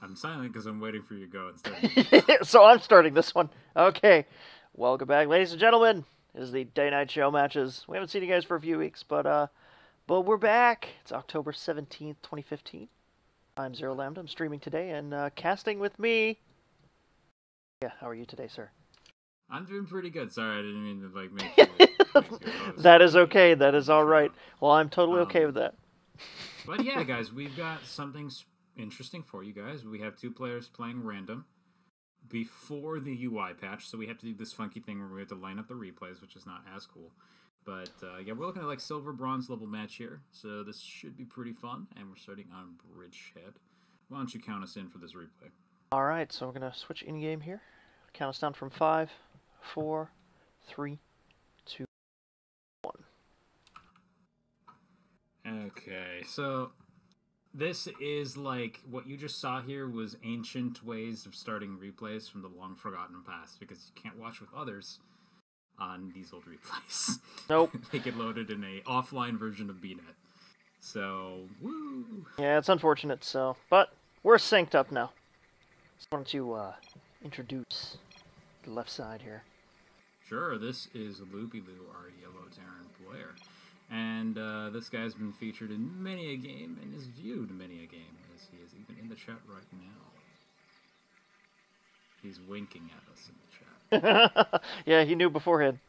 I'm silent because I'm waiting for you to go and start. So I'm starting this one. Okay. Welcome back, ladies and gentlemen. This is the day-night show matches. We haven't seen you guys for a few weeks, but we're back. It's October 17th, 2015. I'm Zero Lambda. I'm streaming today, and casting with me. Yeah, how are you today, sir? I'm doing pretty good. Sorry, I didn't mean to make you That is okay. That is all right. Well, I'm totally okay with that. But yeah, guys, we've got something interesting for you guys. We have two players playing random before the UI patch, so we have to do this funky thing where we have to line up the replays, which is not as cool. But yeah, we're looking at like silver bronze level match here, so this should be pretty fun. And we're starting on Bridgehead. Why don't you count us in for this replay? All right, so we're gonna switch in game here. Count us down from 5, 4, 3, 2, 1. Okay, so this is like what you just saw here was ancient ways of starting replays from the long forgotten past, because you can't watch with others on these old replays. Nope. They get loaded in a offline version of BNet. So, woo! Yeah, it's unfortunate, but we're synced up now. Just wanted to introduce the left side here. Sure, this is Loopyloo, our yellow Terran player. And this guy's been featured in many a game and is viewed many a game, as he is even in the chat right now. He's winking at us in the chat. Yeah, he knew beforehand.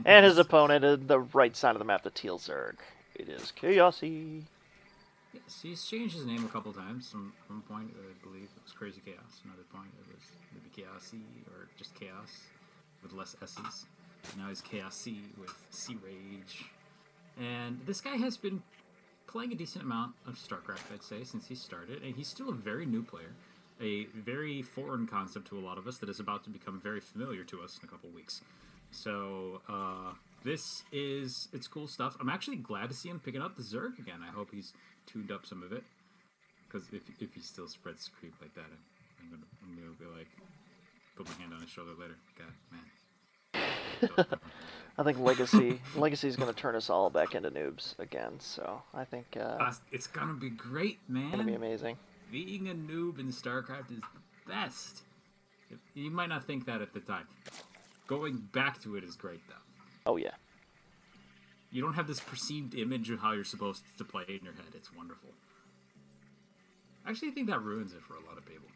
And his opponent at the right side of the map, the Teal Zerg. It is Chaossy. Yes, he's changed his name a couple times. At one point, I believe it was Crazy Chaos. Another point, it was maybe Chaossy or just Chaos with less S's. Now he's Chaossy with C Rage. And this guy has been playing a decent amount of StarCraft, I'd say, since he started. And he's still a very new player. A very foreign concept to a lot of us that is about to become very familiar to us in a couple weeks. So, it's cool stuff. I'm actually glad to see him picking up the Zerg again. I hope he's tuned up some of it. Because if he still spreads creep like that, I'm gonna be like, put my hand on his shoulder later. God, man. I think Legacy is going to turn us all back into noobs again, so I think... it's going to be great, man. It's going to be amazing. Being a noob in StarCraft is the best. You might not think that at the time. Going back to it is great, though. Oh, yeah. You don't have this perceived image of how you're supposed to play in your head. It's wonderful. Actually, I think that ruins it for a lot of people.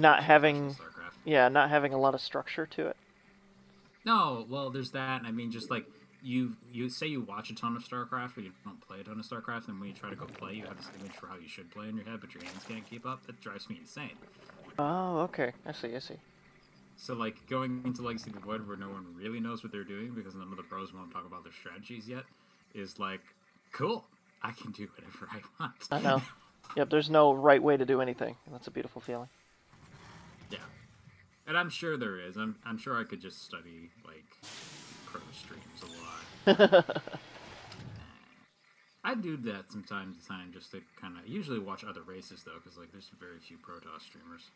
Not having a lot of structure to it. No, well, there's that. I mean, just like you say you watch a ton of StarCraft, but you don't play a ton of StarCraft, and when you try to go play, you have this image for how you should play in your head, but your hands can't keep up. That drives me insane. Oh, okay. I see. So, like, going into Legacy of the Void where no one really knows what they're doing because none of the pros won't talk about their strategies yet is like, cool. I can do whatever I want. I know. Yep, there's no right way to do anything. That's a beautiful feeling. Yeah. And I'm sure there is. I'm sure I could just study, like, pro streams a lot. I do that from time to time just to kind of... Usually watch other races, though, because, like, there's very few Protoss streamers.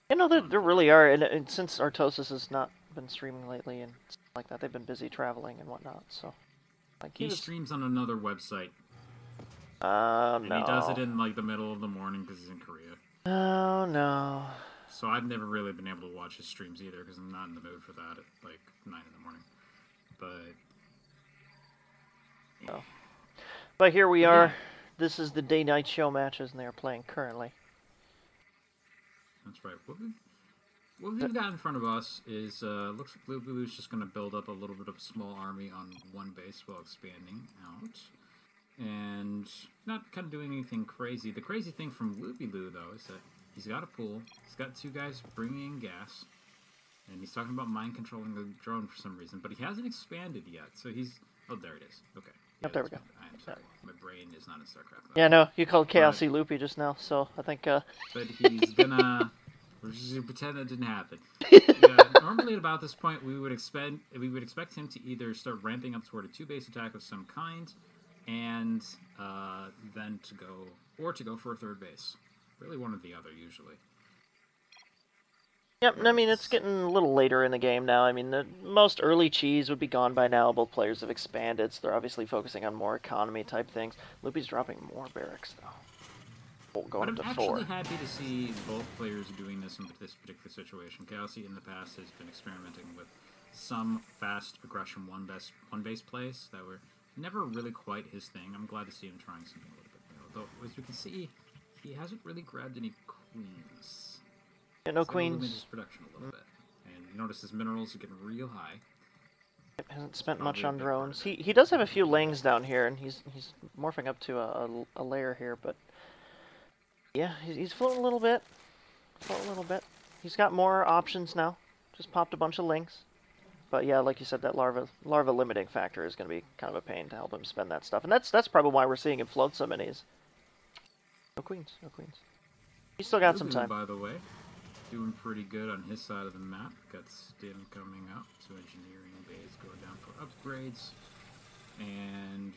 You know, there really are. And since Artosis has not been streaming lately and stuff like that, they've been busy traveling and whatnot, so... Like, he streams on another website. No. And he does it in, like, the middle of the morning because he's in Korea. Oh, no. So I've never really been able to watch his streams either because I'm not in the mood for that at, like, 9 in the morning. But... Oh. But here we are. This is the day-night show matches, and they are playing currently. That's right. What we've got in front of us is, looks like Loopyloo's just going to build up a little bit of a small army on one base while expanding out. And not kind of doing anything crazy. The crazy thing from Loopyloo, though, is that he's got a pool, he's got 2 guys bringing in gas, and he's talking about mind controlling the drone for some reason, but he hasn't expanded yet, so he's... Oh, there it is. Okay. Yep, there we go. I'm sorry. My brain is not in StarCraft. Yeah, no, you called Chaossy Loopy just now, so I think... But he's gonna... We're just gonna pretend that didn't happen. Yeah, normally at about this point, we would expect him to either start ramping up toward a 2-base attack of some kind, and then to go for a 3rd base. Really one or the other, usually. Yep, I mean, it's getting a little later in the game now. I mean, the most early cheese would be gone by now. Both players have expanded, so they're obviously focusing on more economy-type things. Loopy's dropping more barracks, though. going But up I'm to actually 4. happy to see both players doing this in this particular situation. Chaossy in the past has been experimenting with some fast aggression one base plays that were never really quite his thing. I'm glad to see him trying something a little bit new. Though, as we can see, he hasn't really grabbed any queens. Yeah, no so queens. Limit his production a little bit. And you notice his minerals are getting real high. Hasn't spent much on drones. He does have a few lings down here, and he's morphing up to a layer here, but yeah, he's floating a little bit. He's got more options now. Just popped a bunch of lings. But yeah, like you said, that larva limiting factor is going to be kind of a pain to help him spend that stuff, and that's probably why we're seeing him float so many. No queens. He's still got some time. By the way, doing pretty good on his side of the map. Got Stim coming up, so engineering bays go down for upgrades. And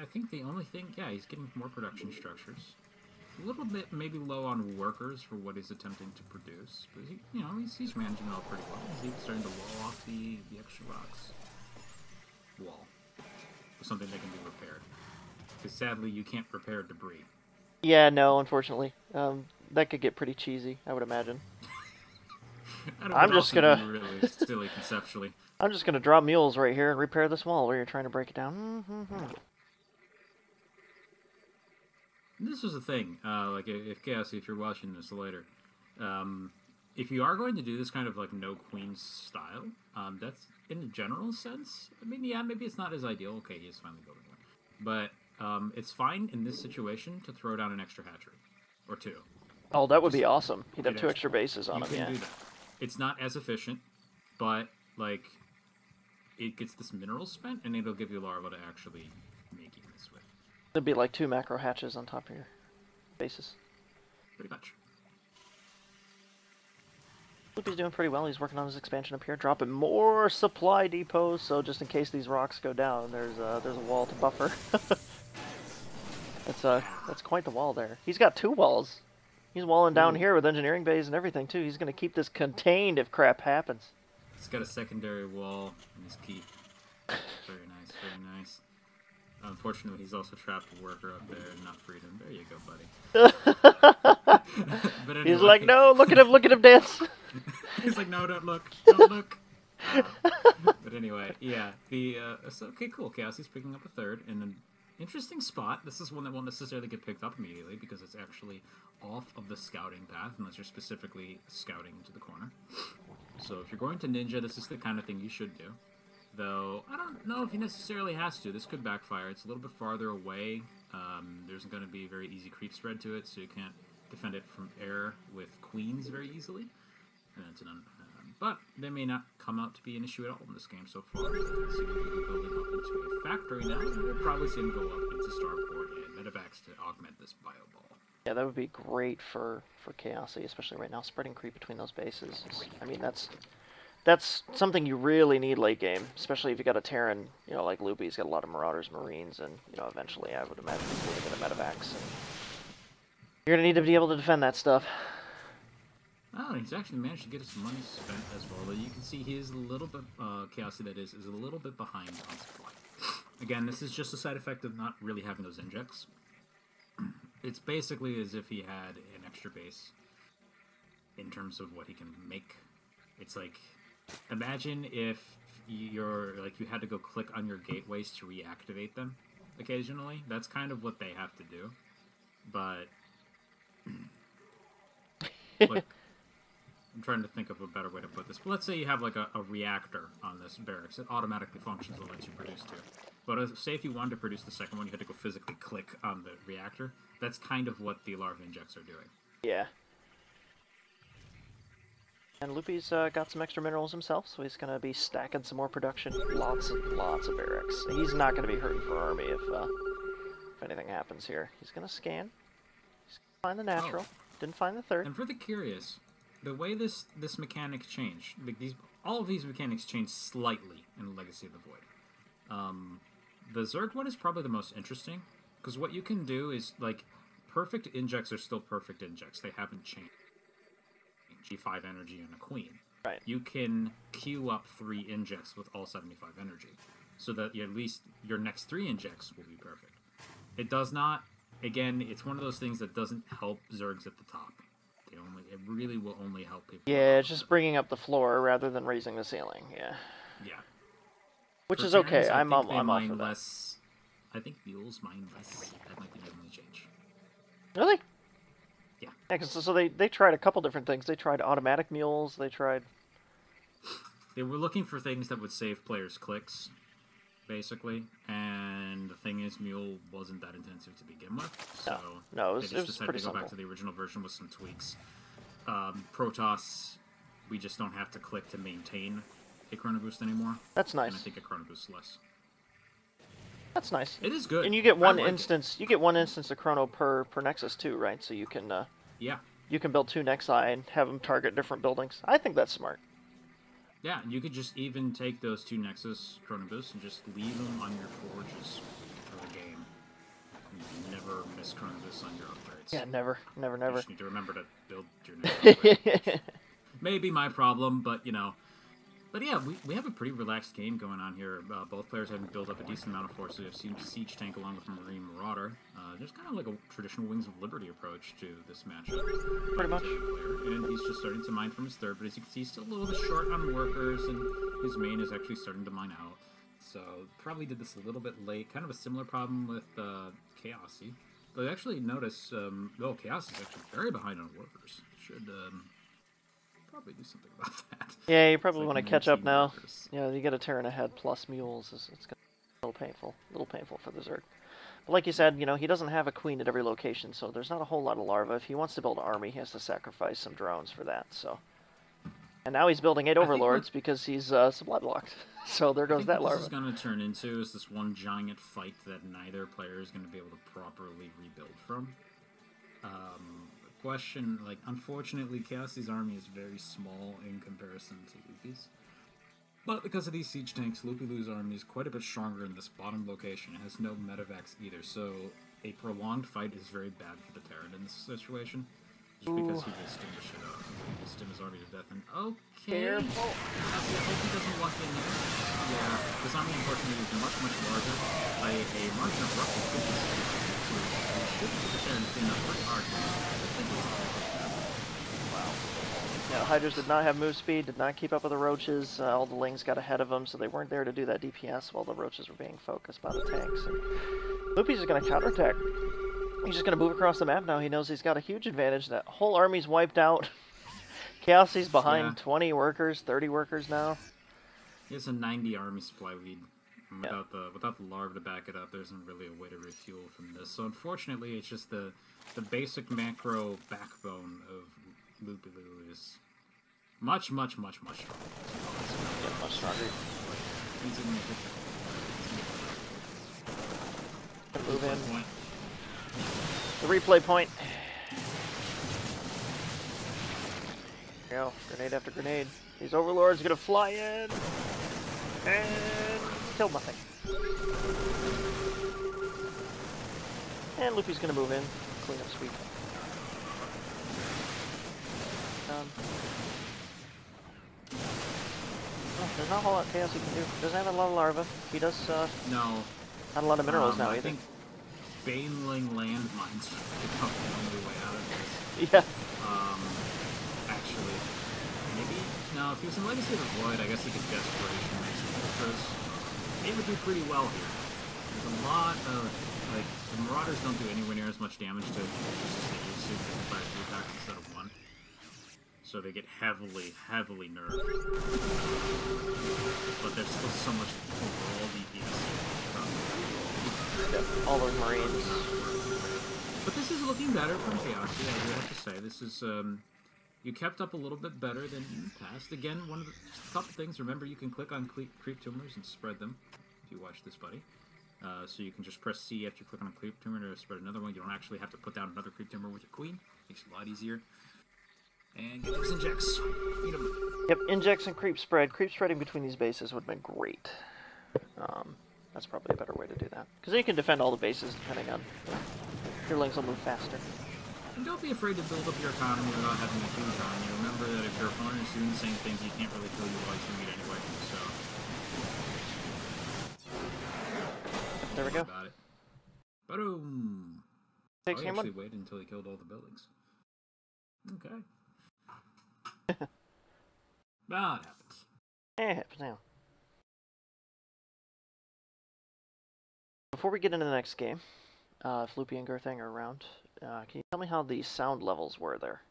I think the only thing, yeah, he's getting more production structures. A little bit maybe low on workers for what he's attempting to produce, but he's managing it all pretty well. He's even starting to wall off the extra rocks wall with something that can be repaired. Because sadly, you can't repair debris. Yeah, no, unfortunately. That could get pretty cheesy, I would imagine. I'm just gonna really silly conceptually. I'm just gonna drop mules right here and repair this wall where you're trying to break it down. This was the thing. Like if Chaossy, if you're watching this later, if you are going to do this kind of like no queens style, that's in a general sense. I mean, yeah, maybe it's not as ideal. Okay, he is finally building one, but it's fine in this situation to throw down an extra hatchery or 2. Oh, that would be awesome. He'd have 2 extra bases on him. You can do that. It's not as efficient, but like it gets this mineral spent, and it'll give you larva to actually make units with. It'd be like 2 macro hatches on top of your bases. Pretty much. Loopy's doing pretty well. He's working on his expansion up here, dropping more supply depots, so just in case these rocks go down, there's a wall to buffer. That's quite the wall there. He's got 2 walls. He's walling down here with engineering bays and everything too. He's gonna keep this contained if crap happens. He's got a secondary wall in his keep. Very nice, very nice. Unfortunately, he's also trapped a worker up there and not freed him. There you go, buddy. But anyway, he's like, no, look at him dance. He's like, no, don't look. But anyway, yeah. Okay, cool. Chaossy's picking up a 3rd in an interesting spot. This is one that won't necessarily get picked up immediately because it's actually off of the scouting path unless you're specifically scouting into the corner. So if you're going to ninja, this is the kind of thing you should do. Though, I don't know if he necessarily has to. This could backfire. It's a little bit farther away. There's going to be a very easy creep spread to it, so you can't defend it from air with queens very easily. But they may not come out to be an issue at all in this game so far. You can see people building up into a factory now, and we'll probably see them go up into Starport and Medevacs to augment this bio ball. Yeah, that would be great for Chaossy, especially right now. Spreading creep between those bases. I mean, that's something you really need late game, especially if you got a Terran, like Loopy's got a lot of Marauders, Marines, and, eventually I would imagine he's going to get a Medevacs. And you're going to need to be able to defend that stuff. Oh, and he's actually managed to get his money spent as well. You can see he is a little bit, Chaossy that is a little bit behind on supply. Again, this is just a side effect of not really having those injects. It's basically as if he had an extra base in terms of what he can make. It's like, imagine if you had to go click on your gateways to reactivate them occasionally. That's kind of what they have to do. But like, I'm trying to think of a better way to put this. But let's say you have like a reactor on this barracks. It automatically functions and lets you produce 2. But say if you wanted to produce the second one, you had to go physically click on the reactor. That's kind of what the larva injects are doing. Yeah. And Loopy's got some extra minerals himself, so he's going to be stacking some more production. Lots of barracks. He's not going to be hurting for army if anything happens here. He's going to scan. He's going to find the natural. Oh. Didn't find the 3rd. And for the curious, the way this mechanic changed, like all of these mechanics changed slightly in Legacy of the Void. The Zerg one is probably the most interesting, because what you can do is, like, perfect injects are still perfect injects. They haven't changed. G5 energy and a queen. Right. You can queue up 3 injects with all 75 energy, so that at least your next 3 injects will be perfect. It again, it's one of those things that doesn't help Zergs at the top. It really will only help people. Yeah, it's just bringing up the floor rather than raising the ceiling. Yeah. Yeah. Which For is okay. Terrans, I'm they all mine for that. less. I think mules mine less. That might be the only change. Really? Yeah. Yeah, cause, so they tried a couple different things. They tried automatic mules. They tried. They were looking for things that would save players clicks, basically. And the thing is, mule wasn't that intensive to begin with. So no, they just it was decided pretty to go simple. back to the original version with some tweaks. Protoss, we just don't have to click to maintain a chrono boost anymore. That's nice. And I think a chrono boost less. That's nice. It is good. And you get one like instance. You get one instance of chrono per nexus too, right? So you can. Yeah. You can build 2 nexi and have them target different buildings. I think that's smart. Yeah, and you could just even take those 2 Nexus chrono boosts and just leave them on your forges for the game. You never miss chrono boosts on your upgrades. Yeah, never. You just need to remember to build your next upgrade. Maybe my problem, but you know. But yeah, we have a pretty relaxed game going on here. Both players have built up a decent amount of forces. We have Siege Tank along with Marine Marauder. Just kind of like a traditional Wings of Liberty approach to this matchup. Pretty much. And he's just starting to mine from his third, but as you can see, he's still a little bit short on workers, and his main is actually starting to mine out. So probably did this a little bit late. Kind of a similar problem with Chaossy. But I actually notice, Chaossy is actually very behind on workers. Should probably do something about that. Yeah, you probably Like want to catch up now. workers. Yeah, you get a Terran ahead plus mules. It's gonna be a little painful for the Zerg. But like you said, you know, he doesn't have a queen at every location, so there's not a whole lot of larvae. If he wants to build an army, he has to sacrifice some drones for that. So, and now he's building 8 overlords because he's supply blocked. So there goes that larva. What this is going to turn into is this one giant fight that neither player is going to be able to properly rebuild from. Question, like, unfortunately, Chaossy's army is very small in comparison to Loopy's. But because of these siege tanks, Loopyloo's army is quite a bit stronger in this bottom location. It has no medevacs either, so a prolonged fight is very bad for the Terran in this situation. Just because he will stim the shit out. He will stim his army to death, and okay. Careful. I hope he doesn't walk in there. Yeah, this army unfortunately is much, much larger by a margin of roughly 50 seconds. So he should put the Terran in that pretty hard. Wow. Yeah, the Hydras did not have move speed, did not keep up with the Roaches. All the Lings got ahead of them, so they weren't there to do that DPS while the Roaches were being focused by the tanks. And Loopy's is going to counterattack. He's just going to move across the map now. He knows he's got a huge advantage. That whole army's wiped out. Chaossy's behind 20 workers, 30 workers now. He has a 90 army supply lead. Without the larva to back it up, there isn't really a way to refuel from this. So unfortunately, it's just the basic macro backbone of Loopyloo is much, much, much, much stronger. Yeah, much stronger. He's in the Move in. point. The replay point. There you go. Grenade after grenade. These overlords are gonna fly in and kill nothing. And Loopy's gonna move in, clean up sweep. Oh, there's not a whole lot Chaos he can do. Doesn't have a lot of larvae. He does no. Not a lot of minerals now I either. think Baneling landmines are the only way out of this. Yeah. Actually, maybe no. If he was in Legacy of the Void, I guess he could Desperation make some ultras. It would do pretty well here. There's a lot of the Marauders don't do anywhere near as much damage to just as they used to by 2 attacks instead of 1. So they get heavily, heavily nerfed. But there's still so much overall DPS. Yep, all those Marines. But this is looking better from Chaossy, I do have to say. This is, you kept up a little bit better than in the past. Again, just a couple things. Remember, you can click on creep tumors and spread them, if you watch this, buddy. So you can just press C after you click on a creep tumor to spread another one. You don't actually have to put down another creep tumor with your queen. Makes it a lot easier. And get those injects. Eat them. Yep, injects and creep spread. Creep spreading between these bases would have been great. That's probably a better way to do that. Because then you can defend all the bases depending on... Your Lings will move faster. And don't be afraid to build up your economy without having a huge army. Remember that if your opponent is doing the same things, he can't really kill you while he's doing it anyway. So... There we go. About it. Boom! Takes he game actually 1. waited until he killed all the buildings. Okay. Well, it happens. It happens now. Before we get into the next game, if Loopy and Gerthang are around, can you tell me how the sound levels were there?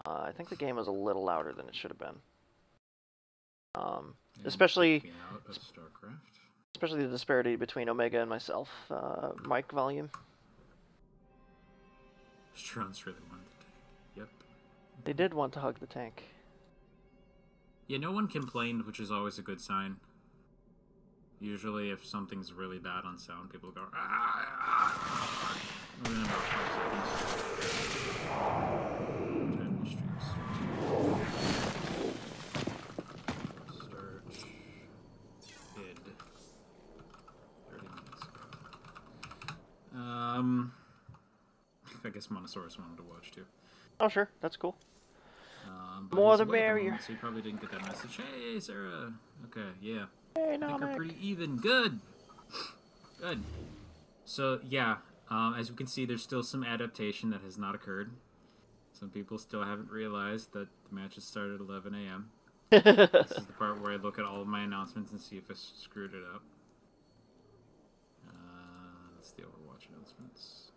I think the game was a little louder than it should have been. Especially the disparity between Omega and myself. Mic volume. Strauss really wanted the tank. Yep. They did want to hug the tank. Yeah, no one complained, which is always a good sign. Usually, if something's really bad on sound, people go, ah! Within about 5 seconds. Start. Id. 30 minutes ago. I guess Monosaurus wanted to watch too. Oh, sure. That's cool. More the merrier. So you probably didn't get that message. Hey, Sarah. Okay, yeah. Hey, I think we're pretty even. Good. Good. So, yeah. As you can see, there's still some adaptation that has not occurred. Some people still haven't realized that the matches started at 11 a.m. This is the part where I look at all of my announcements and see if I screwed it up. That's the Overwatch announcements.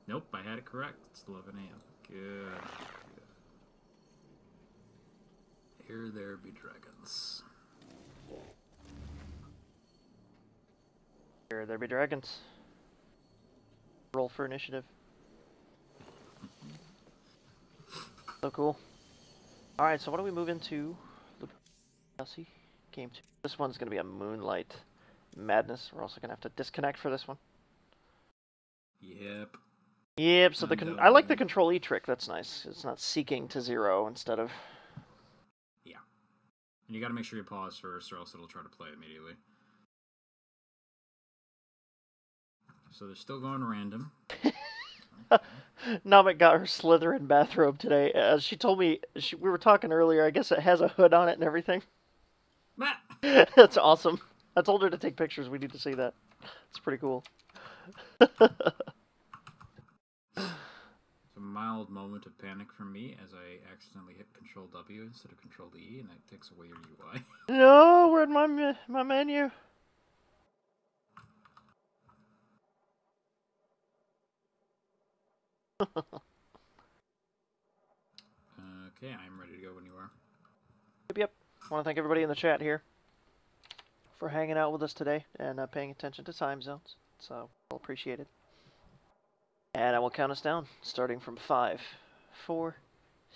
Nope, I had it correct. It's 11 a.m. Good. Here there be dragons. Here there be dragons. Roll for initiative. So cool. Alright, so what do we move into? Chaossy, game 2. This one's going to be a Moonlight Madness. We're also going to have to disconnect for this one. Yep. Yep, so I like the Control E trick. That's nice. It's not seeking to 0 instead of... Yeah. And you got to make sure you pause first, or else it'll try to play immediately. So they're still going random. Okay. Namek got her Slytherin bathrobe today. As she told me, we were talking earlier, I guess it has a hood on it and everything. That's awesome. I told her to take pictures. We need to see that. It's pretty cool. It's a mild moment of panic for me as I accidentally hit Control W instead of Control E, and that takes away your UI. No, we're in my menu. Okay, I'm ready to go when you are. Yep. I want to thank everybody in the chat here for hanging out with us today and paying attention to time zones. So, we'll appreciate it. And I will count us down, starting from 5, 4,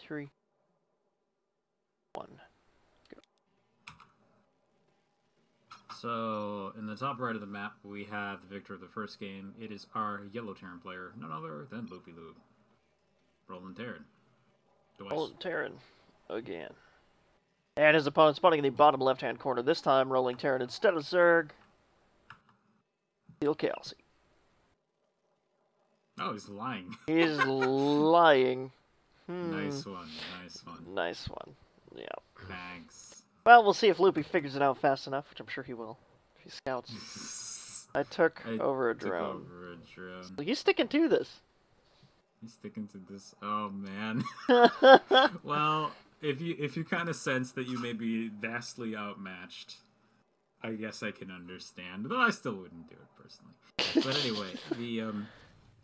3, 1. Go. So, in the top right of the map, we have the victor of the first game. It is our Yellow Terran player, none other than Loopyloo. Rolling Terran. Rolling Terran again. And his opponent spawning in the bottom left-hand corner. This time, Rolling Terran instead of Zerg. Steel Chaossy. Oh, he's lying. He's lying. Nice one, nice one. Nice one. Yeah. Thanks. Well, we'll see if Loopy figures it out fast enough, which I'm sure he will. If he scouts. I took over a drone. So he's sticking to this. He's sticking to this. Oh man. Well, if you kind of sense that you may be vastly outmatched, I guess I can understand. Though I still wouldn't do it personally. But anyway,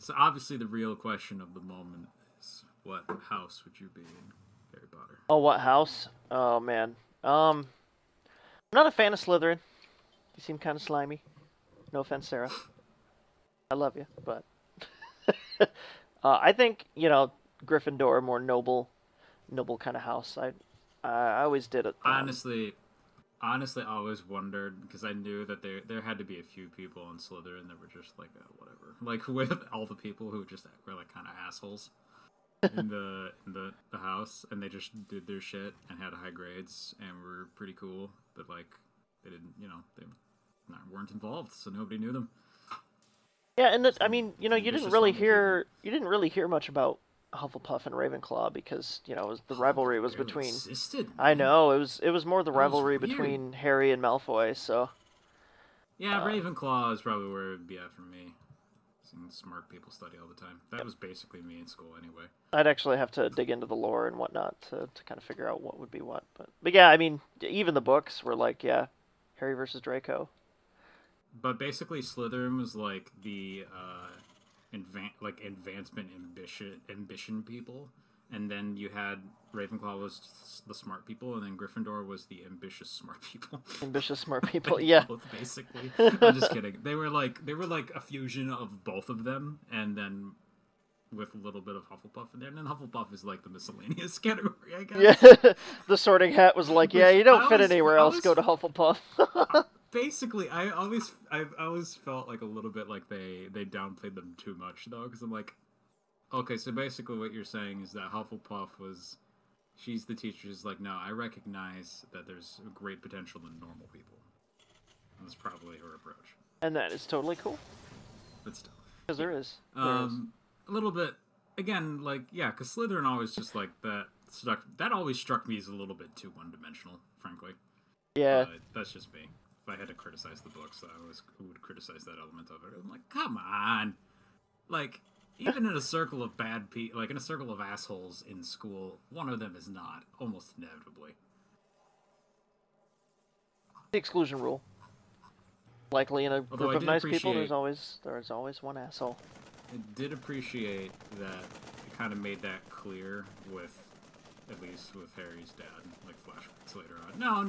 so obviously the real question of the moment is, what house would you be in, Harry Potter? Oh, what house? Oh man. I'm not a fan of Slytherin. You seem kind of slimy. No offense, Sarah. I love you, but I think, you know, Gryffindor, more noble kind of house. I always did it. Honestly, I always wondered, because I knew that there had to be a few people in Slytherin that were just like, whatever. Like, with all the people who just were like kind of assholes in the house, and they just did their shit and had high grades and were pretty cool, but like they didn't, you know, they weren't involved, so nobody knew them. Yeah, and I mean, you know, you didn't really hear much about Hufflepuff and Ravenclaw because, you know, the rivalry was between. Existed, I know it was more the rivalry between Harry and Malfoy. So. Yeah, Ravenclaw is probably where it would be at for me. And smart people study all the time. That was basically me in school anyway. I'd actually have to dig into the lore and whatnot to kind of figure out what would be what. But yeah, I mean, even the books were like, yeah, Harry versus Draco. But basically, Slytherin was like the advancement ambition people, and then you had Ravenclaw was the smart people, and then Gryffindor was the ambitious smart people. Ambitious smart people, yeah. Both basically. I'm just kidding. They were like a fusion of both of them, and then with a little bit of Hufflepuff in there, and then Hufflepuff is like the miscellaneous category, I guess. Yeah, the Sorting Hat was like, yeah, you don't fit anywhere else. Go to Hufflepuff. Basically, I've always felt like a little bit like they downplayed them too much, though, because I'm like, okay, so basically what you're saying is that Hufflepuff she's the teacher who's like, no, I recognize that there's great potential in normal people. That's probably her approach. And that is totally cool. But still. Because there is. A little bit, again, like, yeah, because Slytherin always just like that always struck me as a little bit too one-dimensional, frankly. Yeah. But that's just me. If I had to criticize the books, I would criticize that element of it. I'm like, come on! Like, even in a circle of bad people, like in a circle of assholes in school, one of them is not, almost inevitably. The exclusion rule. Likely in a group of nice people, there's always one asshole. I did appreciate that it kind of made that clear with, at least with Harry's dad, like flashbacks later on. No,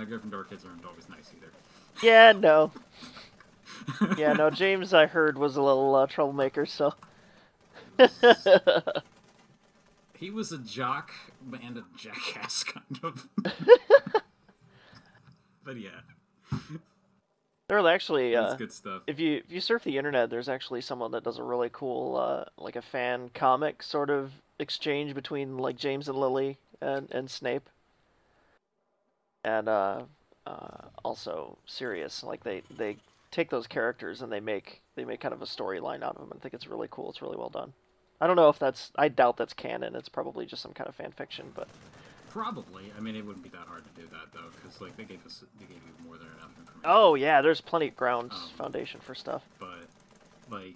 Gryffindor kids aren't always nice either. Yeah, no. Yeah, no, James, I heard, was a little troublemaker, so... He was a jock and a jackass, kind of. But yeah. There are actually, that's good stuff. if you surf the internet, there's actually someone that does a really cool, like a fan comic sort of exchange between, like, James and Lily and Snape. And, also Sirius. Like, they take those characters and they make kind of a storyline out of them. I think it's really cool. It's really well done. I don't know if I doubt that's canon. It's probably just some kind of fan fiction, but... Probably. I mean, it wouldn't be that hard to do that, though, because, like, they gave you more than enough information. Oh, yeah, there's plenty of foundation for stuff. But, like...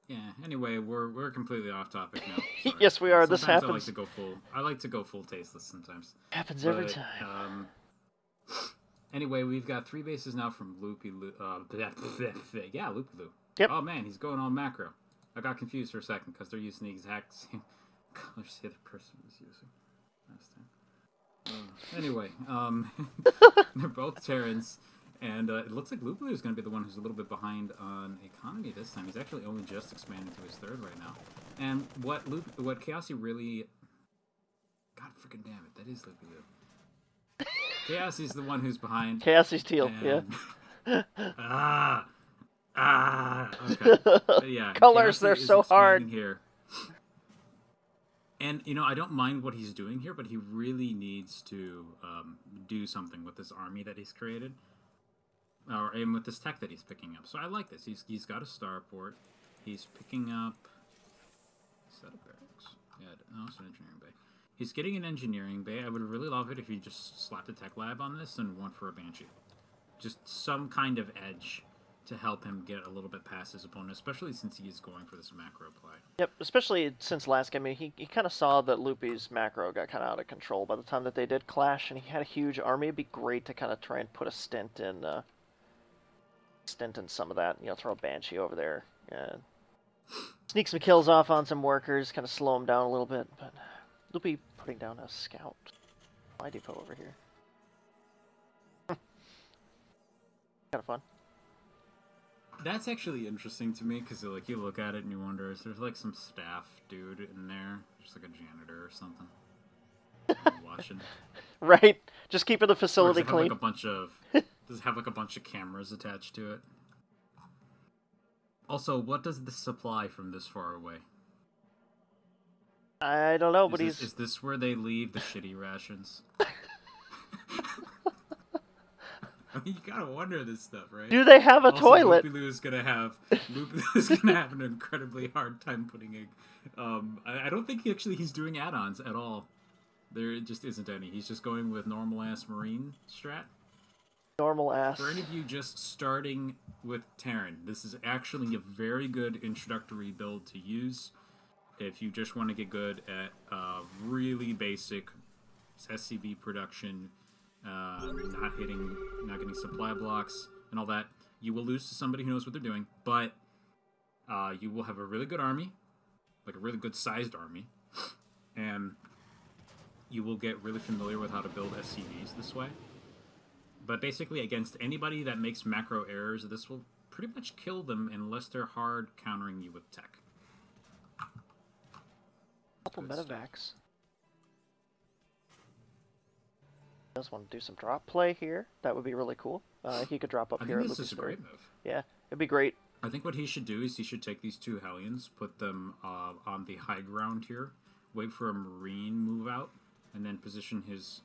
Yeah, anyway, we're completely off topic now. Yes, we are. This happens. I like to go full tasteless sometimes. Happens every time. Anyway, we've got 3 bases now from Loopyloo. Yeah, Loopyloo. Yep. Oh, man, he's going all macro. I got confused for a second, because they're using the exact same colors the other person was using last time. Anyway, they're both Terrans, and it looks like Loopyloo is going to be the one who's a little bit behind on economy this time. He's actually only just expanding to his 3rd right now. And what Chaossy really... God freaking damn it, that is Loopyloo. Chaossy's the one who's behind. Chaossy's teal, and... yeah. Okay. But yeah, colors, they're so hard. Here. And, you know, I don't mind what he's doing here, but he really needs to do something with this army that he's created. And with this tech that he's picking up. So I like this. He's got a starport. He's picking up... Is that a barracks? Yeah, no, it's an engineering bay. He's getting an engineering bay. I would really love it if he just slapped a tech lab on this and went for a Banshee. Just some kind of edge to help him get a little bit past his opponent, especially since he is going for this macro play. Yep, especially since last game, he kind of saw that Loopy's macro got kind of out of control by the time that they did clash, and he had a huge army. It'd be great to kind of try and put a stint in some of that. You know, throw a Banshee over there, sneak some kills off on some workers, kind of slow him down a little bit. But Loopy putting down a scout. My depot over here. Kind of fun. That's actually interesting to me, because like you look at it and you wonder, is there like some staff dude in there? Just like a janitor or something? Watching. Right. Just keeping the facility clean. Does it have like a bunch of cameras attached to it? Also, what does this supply from this far away? I don't know, but Is this where they leave the shitty rations? I mean, you gotta wonder this stuff, right? Do they have a toilet? Loopyloo is gonna have an incredibly hard time putting a. I don't think he's doing add-ons at all. There just isn't any. He's just going with normal ass marine strat. Normal ass. For any of you just starting with Terran, this is actually a very good introductory build to use if you just want to get good at really basic SCV production, not getting supply blocks and all that. You will lose to somebody who knows what they're doing, but you will have a really good army, like a really good sized army, and you will get really familiar with how to build SCVs this way. But basically, against anybody that makes macro errors, this will pretty much kill them unless they're hard countering you with tech. Couple medevacs. Does want to do some drop play here. That would be really cool. He could drop up here. I think this is a great move. Yeah, it'd be great. I think what he should do is he should take these two Hellions, put them on the high ground here, wait for a Marine move out, and then position his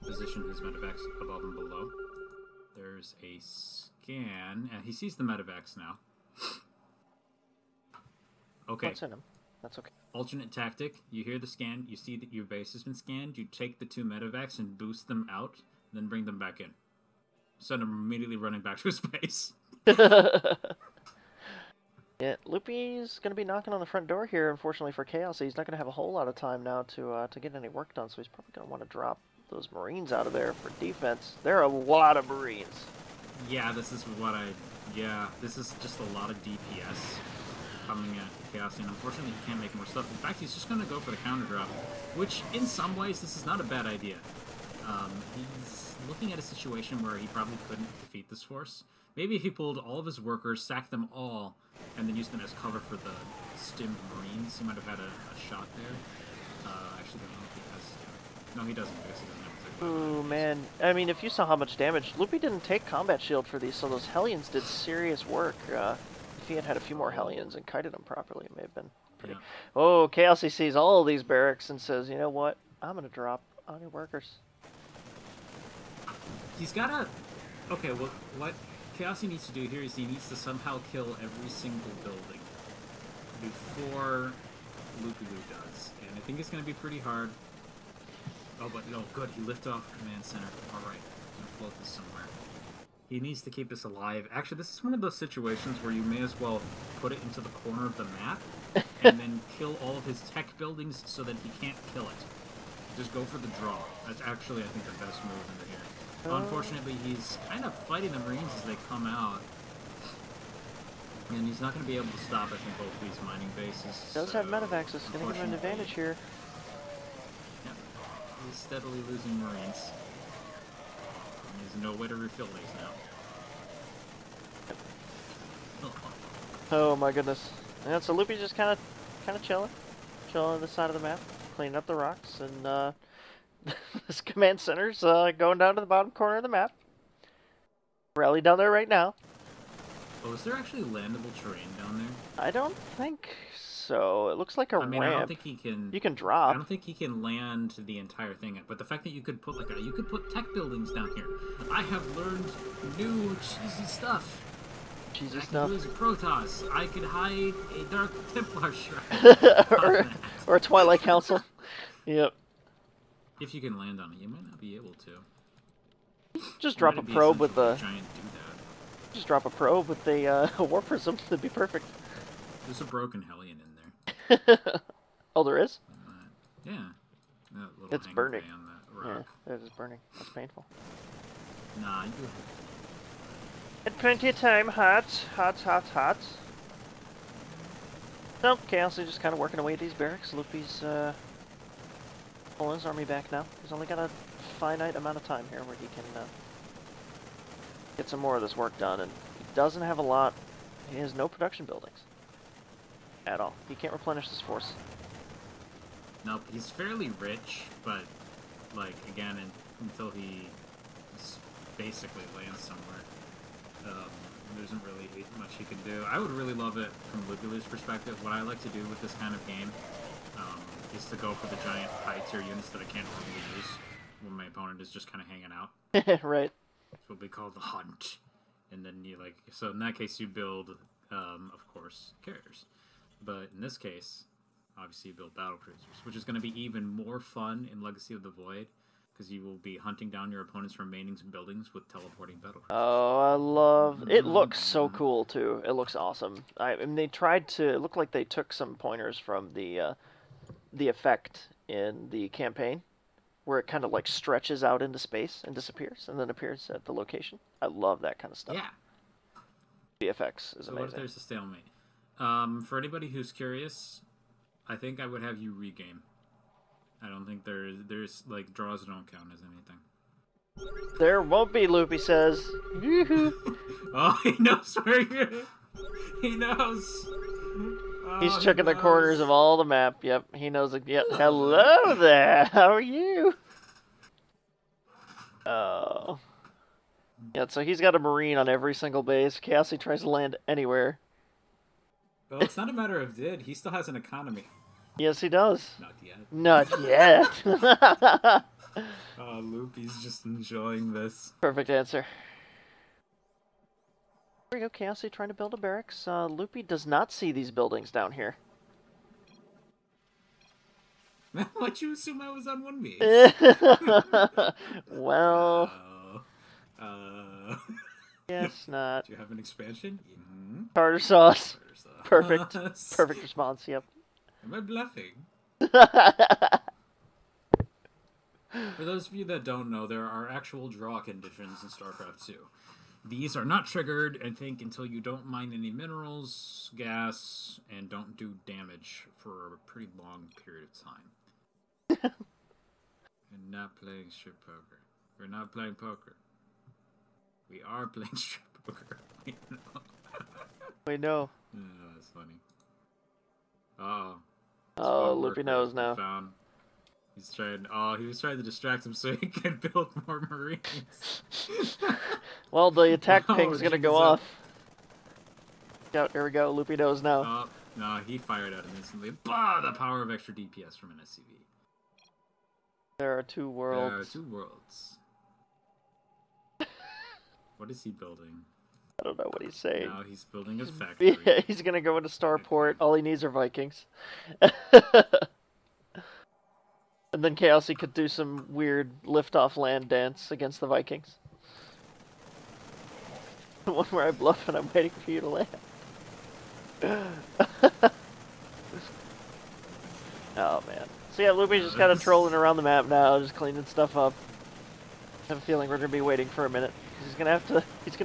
medevacs above and below. There's a scan, and he sees the medevacs now. Okay. What's in him? That's okay. Alternate tactic. You hear the scan, you see that your base has been scanned, you take the two medevacs and boost them out, then bring them back in. Send him immediately running back to his base. Yeah, Loopy's going to be knocking on the front door here, unfortunately for Chaossy. He's not going to have a whole lot of time now to get any work done, so he's probably going to want to drop those Marines out of there for defense. There are a lot of Marines. Yeah, this is just a lot of DPS coming at Chaossy, and unfortunately he can't make more stuff. In fact, he's just going to go for the counter drop, which in some ways this is not a bad idea. He's looking at a situation where he probably couldn't defeat this force. Maybe if he pulled all of his workers, sacked them all, and then used them as cover for the stimmed Marines, he might have had a shot there. Actually, I don't know if he has. No, he doesn't, because he doesn't have to. Ooh, man. I mean, if you saw how much damage... Loopy didn't take combat shield for these, so those Hellions did serious work. If he had had a few more Hellions and kited them properly, it may have been pretty... Yeah. Oh, Chaossy sees all of these barracks and says, you know what? I'm going to drop on your workers. He's got to... Okay, well, what Chaossy needs to do here is he needs to somehow kill every single building before Loopyloo does. And I think it's going to be pretty hard. Oh, but no, good. He lifted off command center. All right. I'm going to float this somewhere. He needs to keep this alive. Actually, this is one of those situations where you may as well put it into the corner of the map and then kill all of his tech buildings so that he can't kill it. Just go for the draw. That's actually, I think, the best move in here. Unfortunately, he's kind of fighting the Marines as they come out. And he's not going to be able to stop, I think, both these mining bases. He does have medevacs, so it's going to give him an advantage here. Yeah. He's steadily losing Marines. And there's no way to refill these now. Oh my goodness. Yeah, so Loopy's just kind of chilling on this side of the map, cleaning up the rocks, and this command center's going down to the bottom corner of the map. Rally down there right now. Oh, is there actually landable terrain down there? I don't think so. It looks like a ramp. I don't think he can. You can drop. I don't think he can land the entire thing. But the fact that you could put you could put tech buildings down here. I have learned new cheesy stuff. Cheesy stuff. I could use Protoss. I could hide a Dark Templar shrine. or a Twilight Council. Yep. If you can land on it, you might not be able to. Just drop a probe with the. Just drop a probe with the War Prism. That'd be perfect. There's a broken Hellion in there. Oh, there is? Yeah. It's burning. On that rock. Yeah, it is burning. That's painful. Nah, you had plenty of time. Hot. No, Chaossy just kind of working away at these barracks. Loopy's pulling his army back now. He's only got a finite amount of time here where he can get some more of this work done, and he doesn't have a lot. He has no production buildings at all. He can't replenish this force. Nope, he's fairly rich, but like again, until he basically lands somewhere, there isn't really much he can do. I would really love it from Loopyloo's perspective. What I like to do with this kind of game is to go for the giant high tier units that I can't really use when my opponent is just kind of hanging out. Right. It's what we call the hunt. And then you so in that case you build, of course, carriers. But in this case, obviously you build battle cruisers, which is going to be even more fun in Legacy of the Void, because you will be hunting down your opponent's remaining buildings with teleporting battle cruisers. Oh, I love... It looks so cool, too. It looks awesome. I mean, they tried to... It looked like they took some pointers from the effect in the campaign, where it kind of, like, stretches out into space and disappears, and then appears at the location. I love that kind of stuff. Yeah. The effects is so amazing. What if there's a stalemate? For anybody who's curious, I think I would have you regame. I don't think there's like draws don't count as anything. There won't be, Loopy says. Oh, he knows where you're. He knows. Oh, He's checking the corners of all the map. Yep, he knows it. Yep. Hello there. How are you? Oh. Yeah, so he's got a Marine on every single base. Chaossy tries to land anywhere. Well, it's not a matter of did. He still has an economy. Yes, he does. Not yet. Not yet. Loopy's just enjoying this. Perfect answer. Here we go, Chaossy trying to build a barracks. Loopy does not see these buildings down here. Why'd you assume I was on one base? Well... Guess not. Do you have an expansion? Mm-hmm. Tartar sauce. Perfect. Sauce. Perfect response, yep. Am I bluffing? For those of you that don't know, there are actual draw conditions in StarCraft 2. These are not triggered, I think, until you don't mine any minerals, gas, and don't do damage for a pretty long period of time. We're not playing strip poker. We're not playing poker. We are playing strip poker. We know. Oh, that's funny. Oh. Oh, Loopy knows now. Found. He's trying. Oh, he was trying to distract him so he could build more Marines. Well, the attack ping's gonna go off. Out, there we go. Loopy knows now. Oh, no, he fired at him instantly. Bah! The power of extra DPS from an SCV. There are two worlds. There are two worlds. What is he building? I don't know what he's saying. Now he's building his factory. Yeah, he's gonna go into Starport. All he needs are Vikings. And then Chaossy could do some weird lift-off land dance against the Vikings. The one where I bluff and I'm waiting for you to land. Oh man. So yeah, Loopy's just kind of trolling around the map now, just cleaning stuff up. I have a feeling we're gonna be waiting for a minute. He's gonna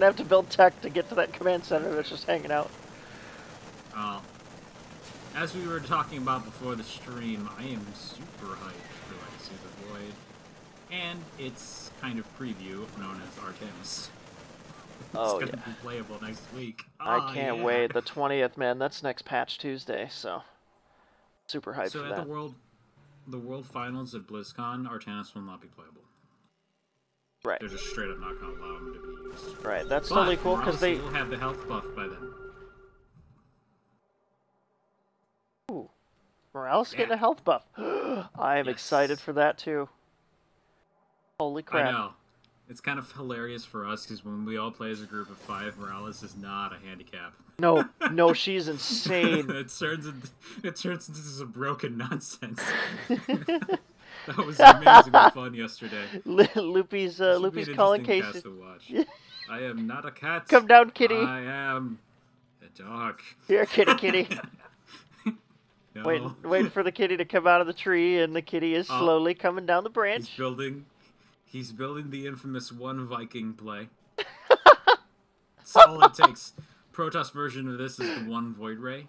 have to build tech to get to that command center that's just hanging out. As we were talking about before the stream, I am super hyped for Legacy of the Void, and its kind of preview known as Artemis. Oh, it's gonna be playable next week. I can't wait. The 20th, man. That's next patch Tuesday, so super hyped for that. So at the World Finals at BlizzCon, Artemis will not be playable. Right. They're just straight up not gonna allow them to be used. Right. That's totally cool because they will have the health buff by then. Ooh, Morales getting a health buff. I am excited for that too. Holy crap! I know. It's kind of hilarious for us because when we all play as a group of 5, Morales is not a handicap. No, no, she's insane. it turns into some broken nonsense. That was amazingly fun yesterday. Loopy's calling Casey. To watch. I am not a cat. Come down, kitty. I am a dog. Here, kitty. No. Waiting for the kitty to come out of the tree, and the kitty is slowly coming down the branch. He's building the infamous one Viking play. That's all it takes. Protoss version of this is the one Void Ray.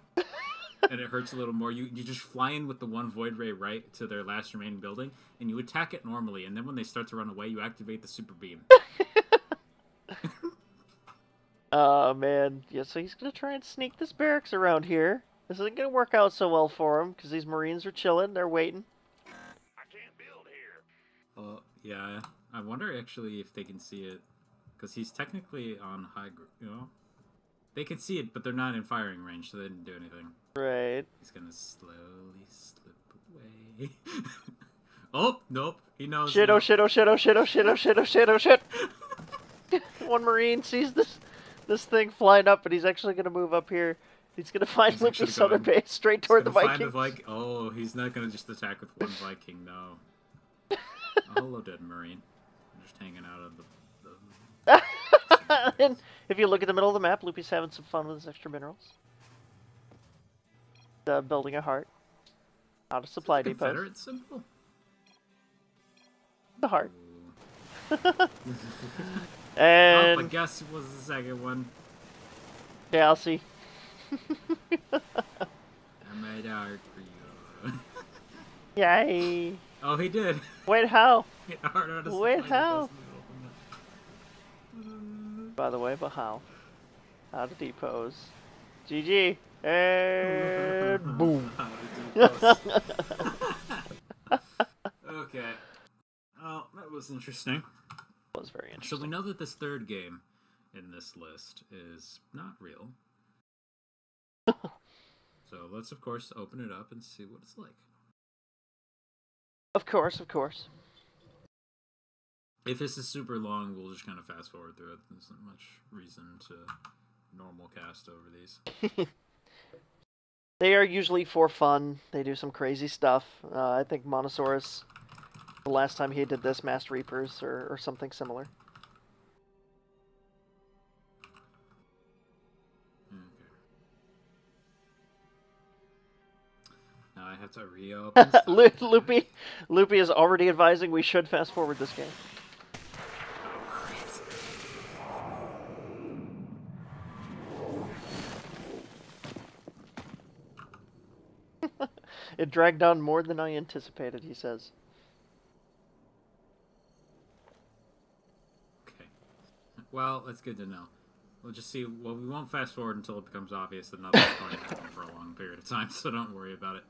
And it hurts a little more. You just fly in with the one Void Ray right to their last remaining building, and you attack it normally, and then when they start to run away, you activate the super beam. Oh, man. Yeah, so he's going to try and sneak this barracks around here. This isn't going to work out so well for him, because these Marines are chilling. They're waiting. I can't build here. Yeah. I wonder, actually, if they can see it. Because he's technically on high ground, you know? They can see it, but they're not in firing range, so they didn't do anything. Right. He's gonna slowly slip away. Oh, nope. He knows. Shit, oh shit, oh shit, oh shit, oh shit, oh shit, oh shit, oh shit. One Marine sees this thing flying up, and he's actually gonna move up here. He's gonna find Loopy's southern base straight toward the Vikings. Oh, he's not gonna just attack with one Viking, no. hello, dead Marine. I'm just hanging out of the And if you look at the middle of the map, Loopy's having some fun with his extra minerals. Building a heart out of supply depots. Confederate symbol? The heart. Oh, And I guess it was the second one. Chaossy. I made art for you. Yay! Oh, he did. Wait, how? Art out of Wait, supply how? depots in the middle of the map. By the way, but how? Out of depots. GG. And boom. Okay. Oh, that was interesting. Was very interesting. So we know that this third game in this list is not real. So let's, of course, open it up and see what it's like. Of course, of course. If this is super long, we'll just kind of fast forward through it. There's not much reason to normal cast over these. They are usually for fun. They do some crazy stuff. I think Monosaurus, the last time he did this, Masked Reapers or something similar. Okay. Now I have to reopen stuff. Loopy is already advising we should fast forward this game. Oh, great. It dragged on more than I anticipated, he says. Okay. Well, that's good to know. We'll just see. Well, we won't fast forward until it becomes obvious that nothing's going to happen for a long period of time, so don't worry about it.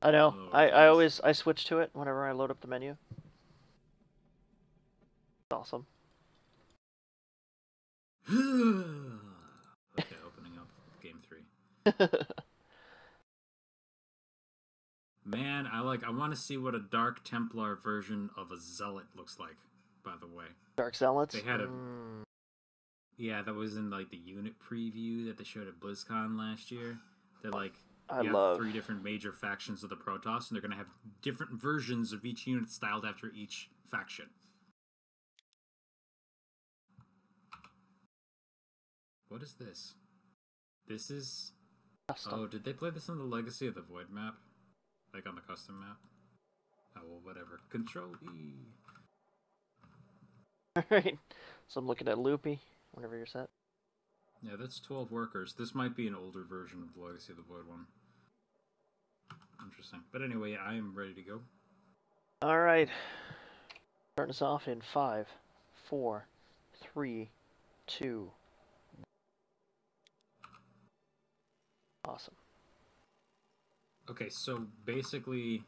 I know. Oh, I always switch to it whenever I load up the menu. It's awesome. Okay, opening up game 3. Man, I want to see what a Dark Templar version of a Zealot looks like, by the way. Dark Zealots? They had a... Yeah, that was in, like, the unit preview that they showed at BlizzCon last year. They're, like, you have 3 different major factions of the Protoss, and they're going to have different versions of each unit styled after each faction. What is this? This is... Custom. Oh, did they play this on the Legacy of the Void map? Like on the custom map? Oh, well, whatever. Control E. Alright. So I'm looking at Loopy, whenever you're set. Yeah, that's 12 workers. This might be an older version of the Legacy of the Void one. Interesting. But anyway, I am ready to go. Alright. Turn us off in 5, 4, 3, 2. Awesome. Okay, so basically...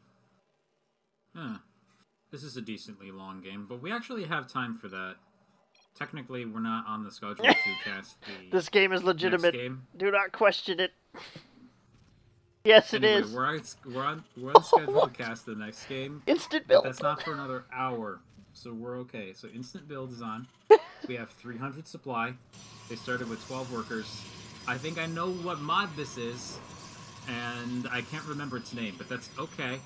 this is a decently long game, but we actually have time for that. Technically, we're not on the schedule to cast the This game is legitimate. next game. Do not question it. Yes, Anyway, it is. We're on schedule to cast the next game. Instant But build. that's not for another hour, so we're okay. So instant build is on. We have 300 supply. They started with 12 workers. I think I know what mod this is, and I can't remember its name, but that's okay.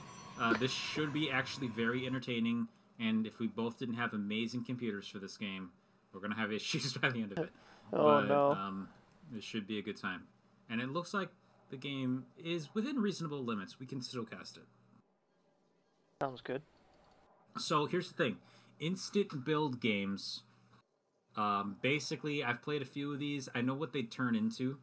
This should be actually very entertaining, and if we both didn't have amazing computers for this game, we're going to have issues by the end of it. Oh, but, no. It should be a good time. And it looks like the game is within reasonable limits. We can still cast it. Sounds good. So here's the thing. Instant build games, basically, I've played a few of these. I know what they turn into.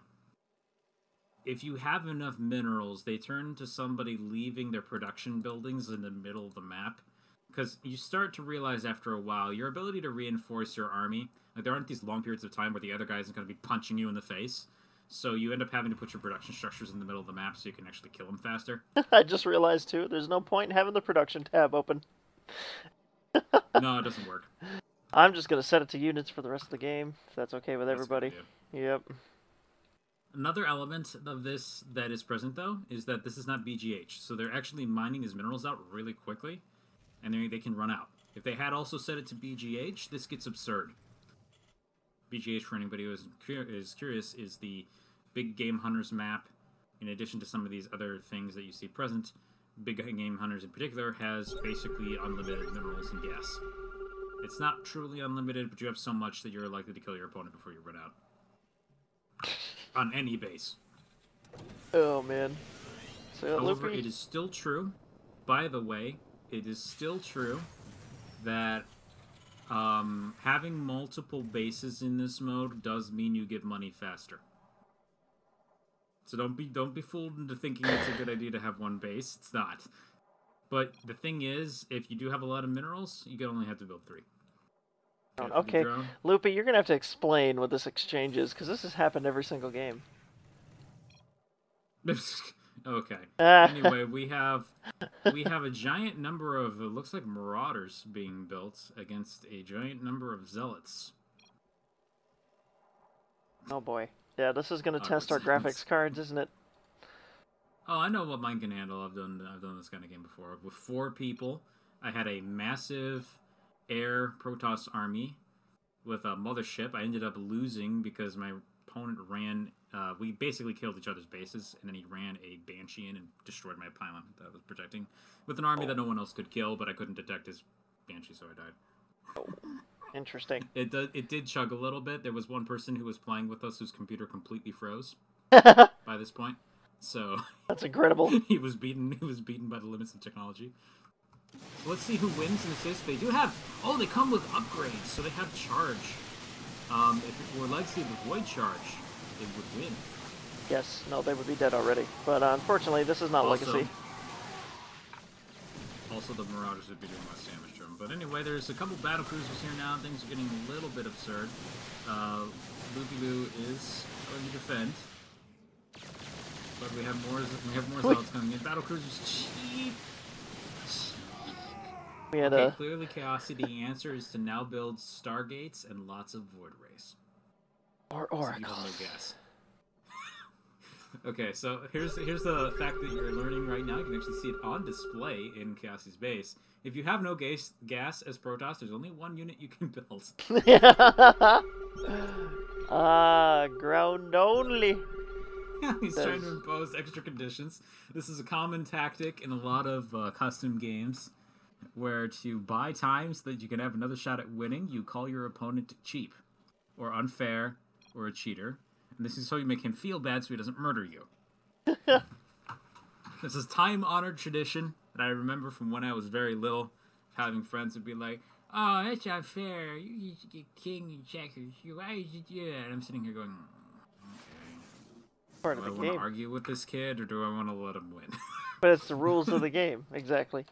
If you have enough minerals, they turn into somebody leaving their production buildings in the middle of the map. Because you start to realize after a while, your ability to reinforce your army, like there aren't these long periods of time where the other guy isn't going to be punching you in the face. So you end up having to put your production structures in the middle of the map so you can actually kill them faster. I just realized, too, there's no point in having the production tab open. No, it doesn't work. I'm just going to set it to units for the rest of the game, if that's okay with That's a good everybody. idea. Yep. Another element of this that is present, though, is that this is not BGH. So they're actually mining his minerals out really quickly, and they can run out. If they had also set it to BGH, this gets absurd. BGH, for anybody who is curious, is the big game hunters map. In addition to some of these other things that you see present, big game hunters in particular, has basically unlimited minerals and gas. It's not truly unlimited, but you have so much that you're likely to kill your opponent before you run out. On any base. Oh, man. So, However, Loopy... it is still true, by the way, it is still true that having multiple bases in this mode does mean you get money faster. So don't be fooled into thinking it's a good idea to have one base. It's not. But the thing is, if you do have a lot of minerals, you only have to build 3. Okay, Loopy, you're going to have to explain what this exchange is, because this has happened every single game. Okay. Anyway, we have a giant number of, it looks like marauders being built against a giant number of zealots. Oh boy. Yeah, this is going to test our graphics cards, isn't it? Oh, I know what mine can handle. I've done this kind of game before. With 4 people, I had a massive air Protoss army with a mothership. I ended up losing because my opponent ran... we basically killed each other's bases, and then he ran a Banshee in and destroyed my pylon that I was protecting. With an army that no one else could kill, but I couldn't detect his Banshee, so I died. Oh, interesting. It did chug a little bit. There was one person who was playing with us whose computer completely froze by this point. So that's incredible. He was beaten by the limits of technology. So let's see who wins and assists. They do have... Oh, they come with upgrades, so they have charge. If it were Legacy of the Void charge, it would win. Yes, no, they would be dead already. But unfortunately, this is not Legacy. Also, the Marauders would be doing less damage to them. But anyway, there's a couple battle cruisers here now. Things are getting a little bit absurd. Loopyloo is going to defend. But we have more zealots coming in. Battle cruisers cheap. Clearly Chaossy, the answer is to now build Stargates and lots of Void Rays. Or Oracles. So gas. Okay, so here's the fact that you're learning right now. You can actually see it on display in Chaossy's base. If you have no gas as Protoss, there's only one unit you can build. Ground only. He's trying to impose extra conditions. This is a common tactic in a lot of custom games, where to buy time so that you can have another shot at winning, you call your opponent cheap, or unfair, or a cheater. And this is so you make him feel bad so he doesn't murder you. This is time-honored tradition that I remember from when I was very little, having friends would be like, "Oh, that's unfair. You used to get king and checkers. Why did you do that?" And I'm sitting here going, part do of I the want game. to argue with this kid, or do I want to let him win? But it's the rules of the game, exactly.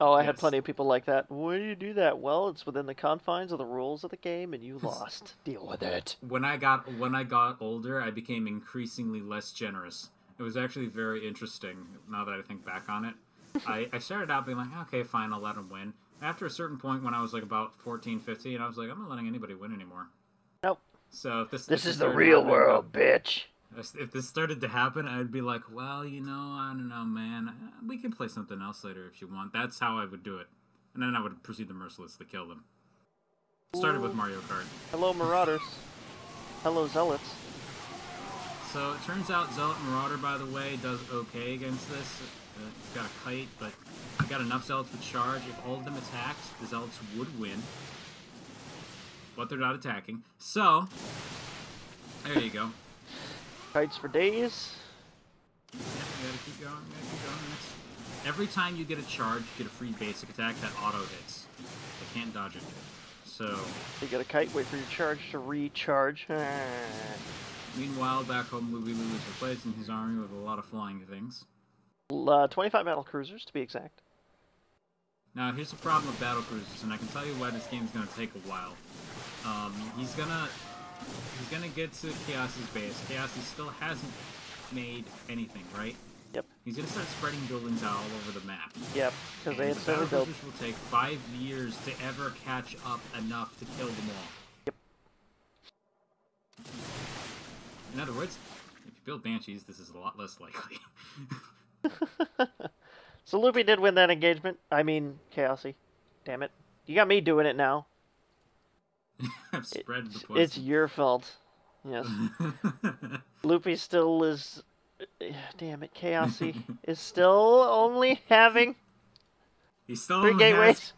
Oh, I had plenty of people like that. Why do you do that? Well, it's within the confines of the rules of the game, and you lost. Deal with it. When I got older, I became increasingly less generous. It was actually very interesting, now that I think back on it. I started out being like, okay, fine, I'll let him win. After a certain point, when I was like about 14, 15, I was like, I'm not letting anybody win anymore. Nope. So if this is the real world, bitch. If this started to happen, I'd be like, well, you know, I don't know, man. We can play something else later if you want. That's how I would do it. And then I would proceed to mercilessly kill them. Started with Mario Kart. Hello, Marauders. Hello, Zealots. So it turns out Zealot Marauder, by the way, does okay against this. It's got a kite, but you got enough Zealots with charge. If all of them attacked, the Zealots would win. But they're not attacking. So, there you go. Kites for days. Yeah, we gotta keep going, Every time you get a charge, you get a free basic attack that auto hits. They can't dodge it. So... You get a kite, wait for your charge to recharge. Meanwhile, back home, Loopyloo is replacing his army with a lot of flying things. 25 battle cruisers, to be exact. Now, here's the problem with battle cruisers, and I can tell you why this game's gonna take a while. He's gonna get to Chaossy's base. Chaossy still hasn't made anything, right? Yep. He's gonna start spreading buildings out all over the map. Yep, because they had the started built. battle cruisers will take 5 years to ever catch up enough to kill them all. Yep. In other words, if you build Banshees, this is a lot less likely. So Loopy did win that engagement. I mean, Chaossy. Damn it. You got me doing it now. I've spread the poison. It's your fault. Yes. Loopy still is Damn it, Chaossy is still only having He still 3 only has gateways.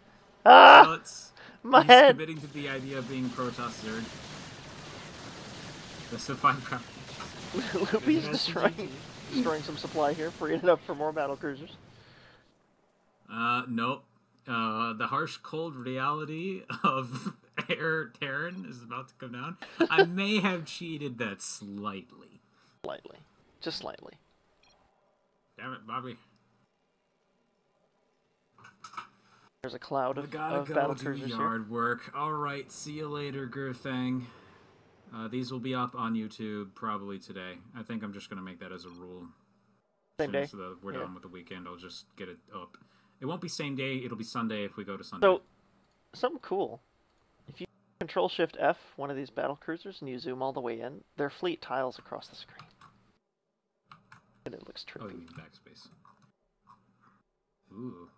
Ah! pilots. My He's head! committing to the idea of being Protoss Zerg. That's the 5 crowd. Loopy's destroying some supply here, freeing it up for more battle cruisers. Nope. The harsh, cold reality of Air Terran is about to come down. I may have cheated that slightly. Slightly. Just slightly. Damn it, Bobby. There's a cloud of go battle do cruisers yard here. work. Alright, see you later, Gerthang. These will be up on YouTube probably today. I think I'm just going to make that as a rule. Same day. As soon as we're done with the weekend, I'll just get it up. It won't be same day, it'll be Sunday if we go to Sunday. So, something cool. If you Control-Shift F one of these battle cruisers and you zoom all the way in, their fleet tiles across the screen. And it looks trippy. Oh, you mean backspace. Ooh.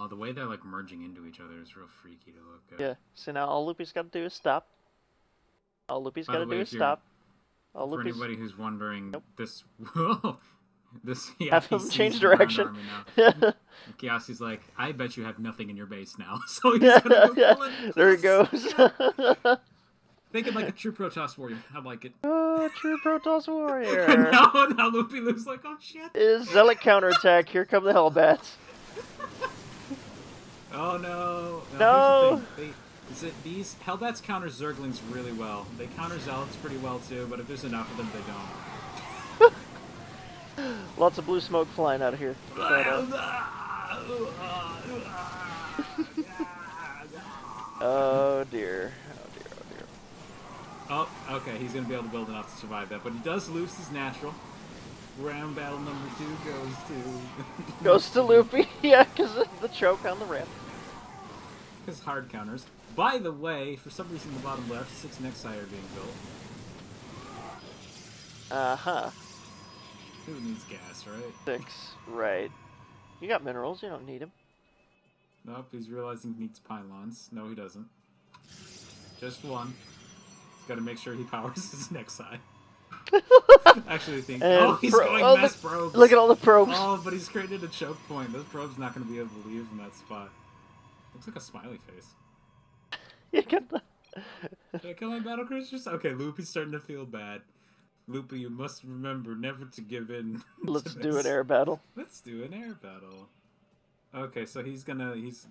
The way they're like merging into each other is real freaky to look at. Yeah, so now all Loopy's got to do is stop. All Loopy's got to do is stop. All For Loopy's... anybody who's wondering, this... this have him PC's change Ground direction. Army now. Chaossy's like, I bet you have nothing in your base now. So he's gonna go kill it. There it goes. Thinking like a true Protoss warrior. I like it. Oh, true Protoss warrior. now Loopyloo's like, oh shit. It is Zealot counterattack. Here come the Hellbats. Oh no. No. Here's the thing. These Hellbats counter Zerglings really well. They counter Zealots pretty well too, but if there's enough of them, they don't. Lots of blue smoke flying out of here. Oh dear. Oh dear, oh dear. Oh, okay, he's going to be able to build enough to survive that, but he does lose his natural. Round battle number 2 goes to... Goes to Loopy, yeah, because of the choke on the ramp. Because hard counters. By the way, for some reason in the bottom left, 6 Nexi are being built. Uh-huh. Who needs gas, right? 6, right. You got minerals, you don't need them. Nope, he's realizing he needs pylons. No, he doesn't. Just one. He's got to make sure he powers his Nexi. Actually, I think... oh, he's going mass probes! Look at all the probes! Oh, but he's created a choke point. Those probes not going to be able to leave from that spot. Looks like a smiley face. You got the... Did I kill my battle cruisers? Okay, Loopy's starting to feel bad. Loopy, you must remember never to give in. Let's do an air battle. Let's do an air battle. Okay, so he's gonna... This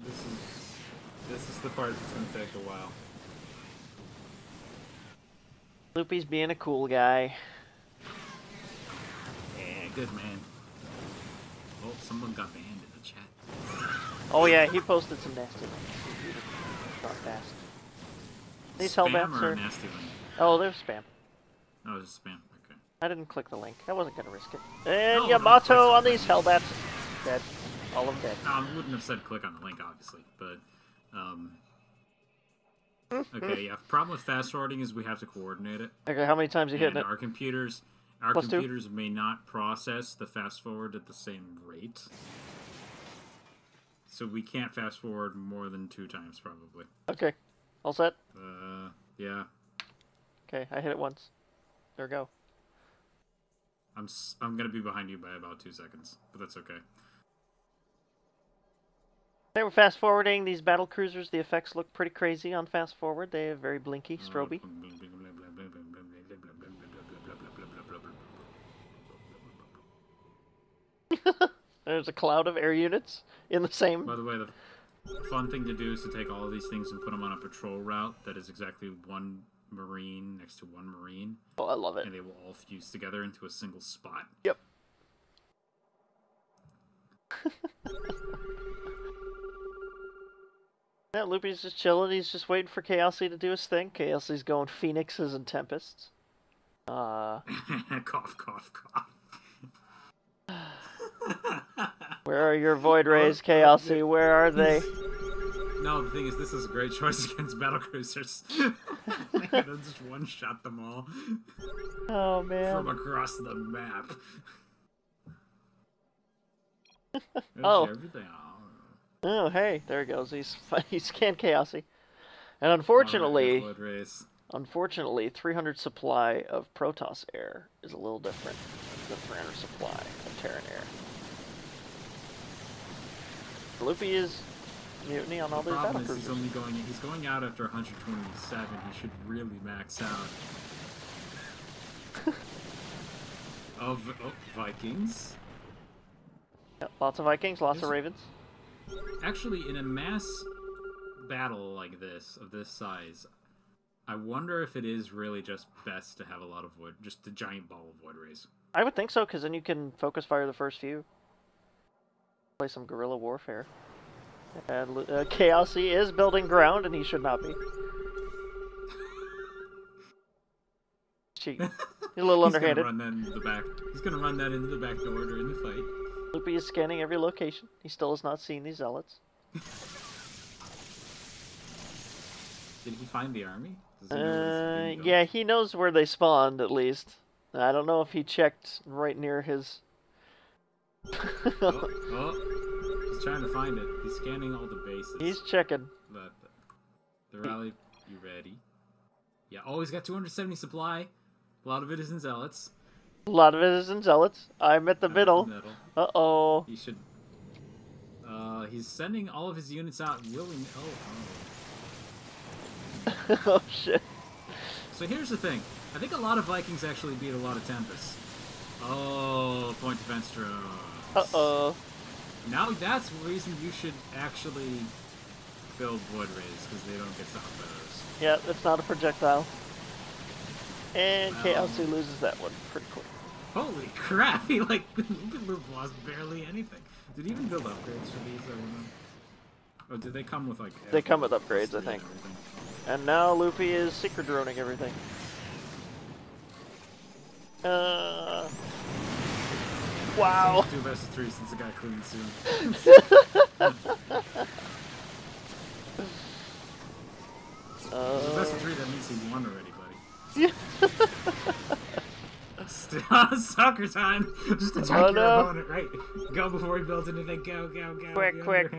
is the part that's gonna take a while. Loopy's being a cool guy. Yeah, good man. Oh, someone got banned in the chat. Oh yeah, he posted some nasty things. Not fast. These Hellbats or are... nasty one? Oh, they're spam. Oh, it's spam. Okay. I didn't click the link. I wasn't gonna risk it. And No, Yamato no, on these Hellbats. Dead. All of them dead. I wouldn't have said click on the link, obviously, but... Okay, yeah. Problem with fast forwarding is we have to coordinate it. Okay, how many times you hitting it? Our computers may not process the fast forward at the same rate. So we can't fast forward more than 2 times, probably. Okay. All set? Yeah. Okay, I hit it once. There we go. I'm gonna be behind you by about 2 seconds, but that's okay. They were fast forwarding these battle cruisers. The effects look pretty crazy on fast forward. They have very blinky, stroby. There's a cloud of air units in the same. By the way, the fun thing to do is to take all of these things and put them on a patrol route that is exactly 1 Marine next to 1 Marine. Oh, I love it. And they will all fuse together into a single spot. Yep. Yeah, Loopy's just chilling. He's just waiting for Chaossy to do his thing. Chaossy's going Phoenixes and Tempests. Cough, cough, cough. Where are your Void Rays, Chaossy? Where are they? No, the thing is, this is a great choice against battlecruisers. They could just one-shot them all. Oh, man. From across the map. Oh. Everything. Oh, hey, there he goes. He's scanned Chaossy. And unfortunately, Unfortunately, 300 supply of Protoss air is a little different than 300 supply of Terran air. Loopy is mutiny on all The these battle problem is cruisers. he's going out after 127. He should really max out. Vikings. Yep, lots of Vikings, lots of Ravens. Actually, in a mass battle like this, of this size, I wonder if it is really just best to have a lot of void, just a giant ball of void rays. I would think so, because then you can focus fire the first few. Play some guerrilla warfare. And Chaossy is building ground, and he should not be. Cheat. He's a little underhanded. Gonna run that into the back. He's gonna run that into the back door during the fight. Loopy is scanning every location. He still has not seen these zealots. Did he find the army? Does he know yeah, he knows where they spawned, at least. I don't know if he checked right near his... He's trying to find it. He's scanning all the bases. He's checking. But the rally, you ready? Yeah, oh, he's got 270 supply. A lot of it is in zealots. A lot of it is in zealots. I'm at the middle. Uh-oh. He should... he's sending all of his units out willing... Oh, shit. So here's the thing. I think a lot of Vikings actually beat a lot of Tempests. Oh, point defense drones. Uh-oh. Now that's the reason you should actually build Void Rays, because they don't get stopped by those. Yeah, it's not a projectile. And Chaossy loses that one pretty quick. Holy crap! He lost barely anything. Did he even build upgrades for these? I don't know. Oh, did they come with like? They come with upgrades, I think. And now Loopy is secret droning everything. Wow. Do best of 3 since the guy cleans soon. Best of 3, that means he won already, buddy. Soccer time! Just attack your opponent, right? Go before he builds anything. Go, go, go. Quick, quick.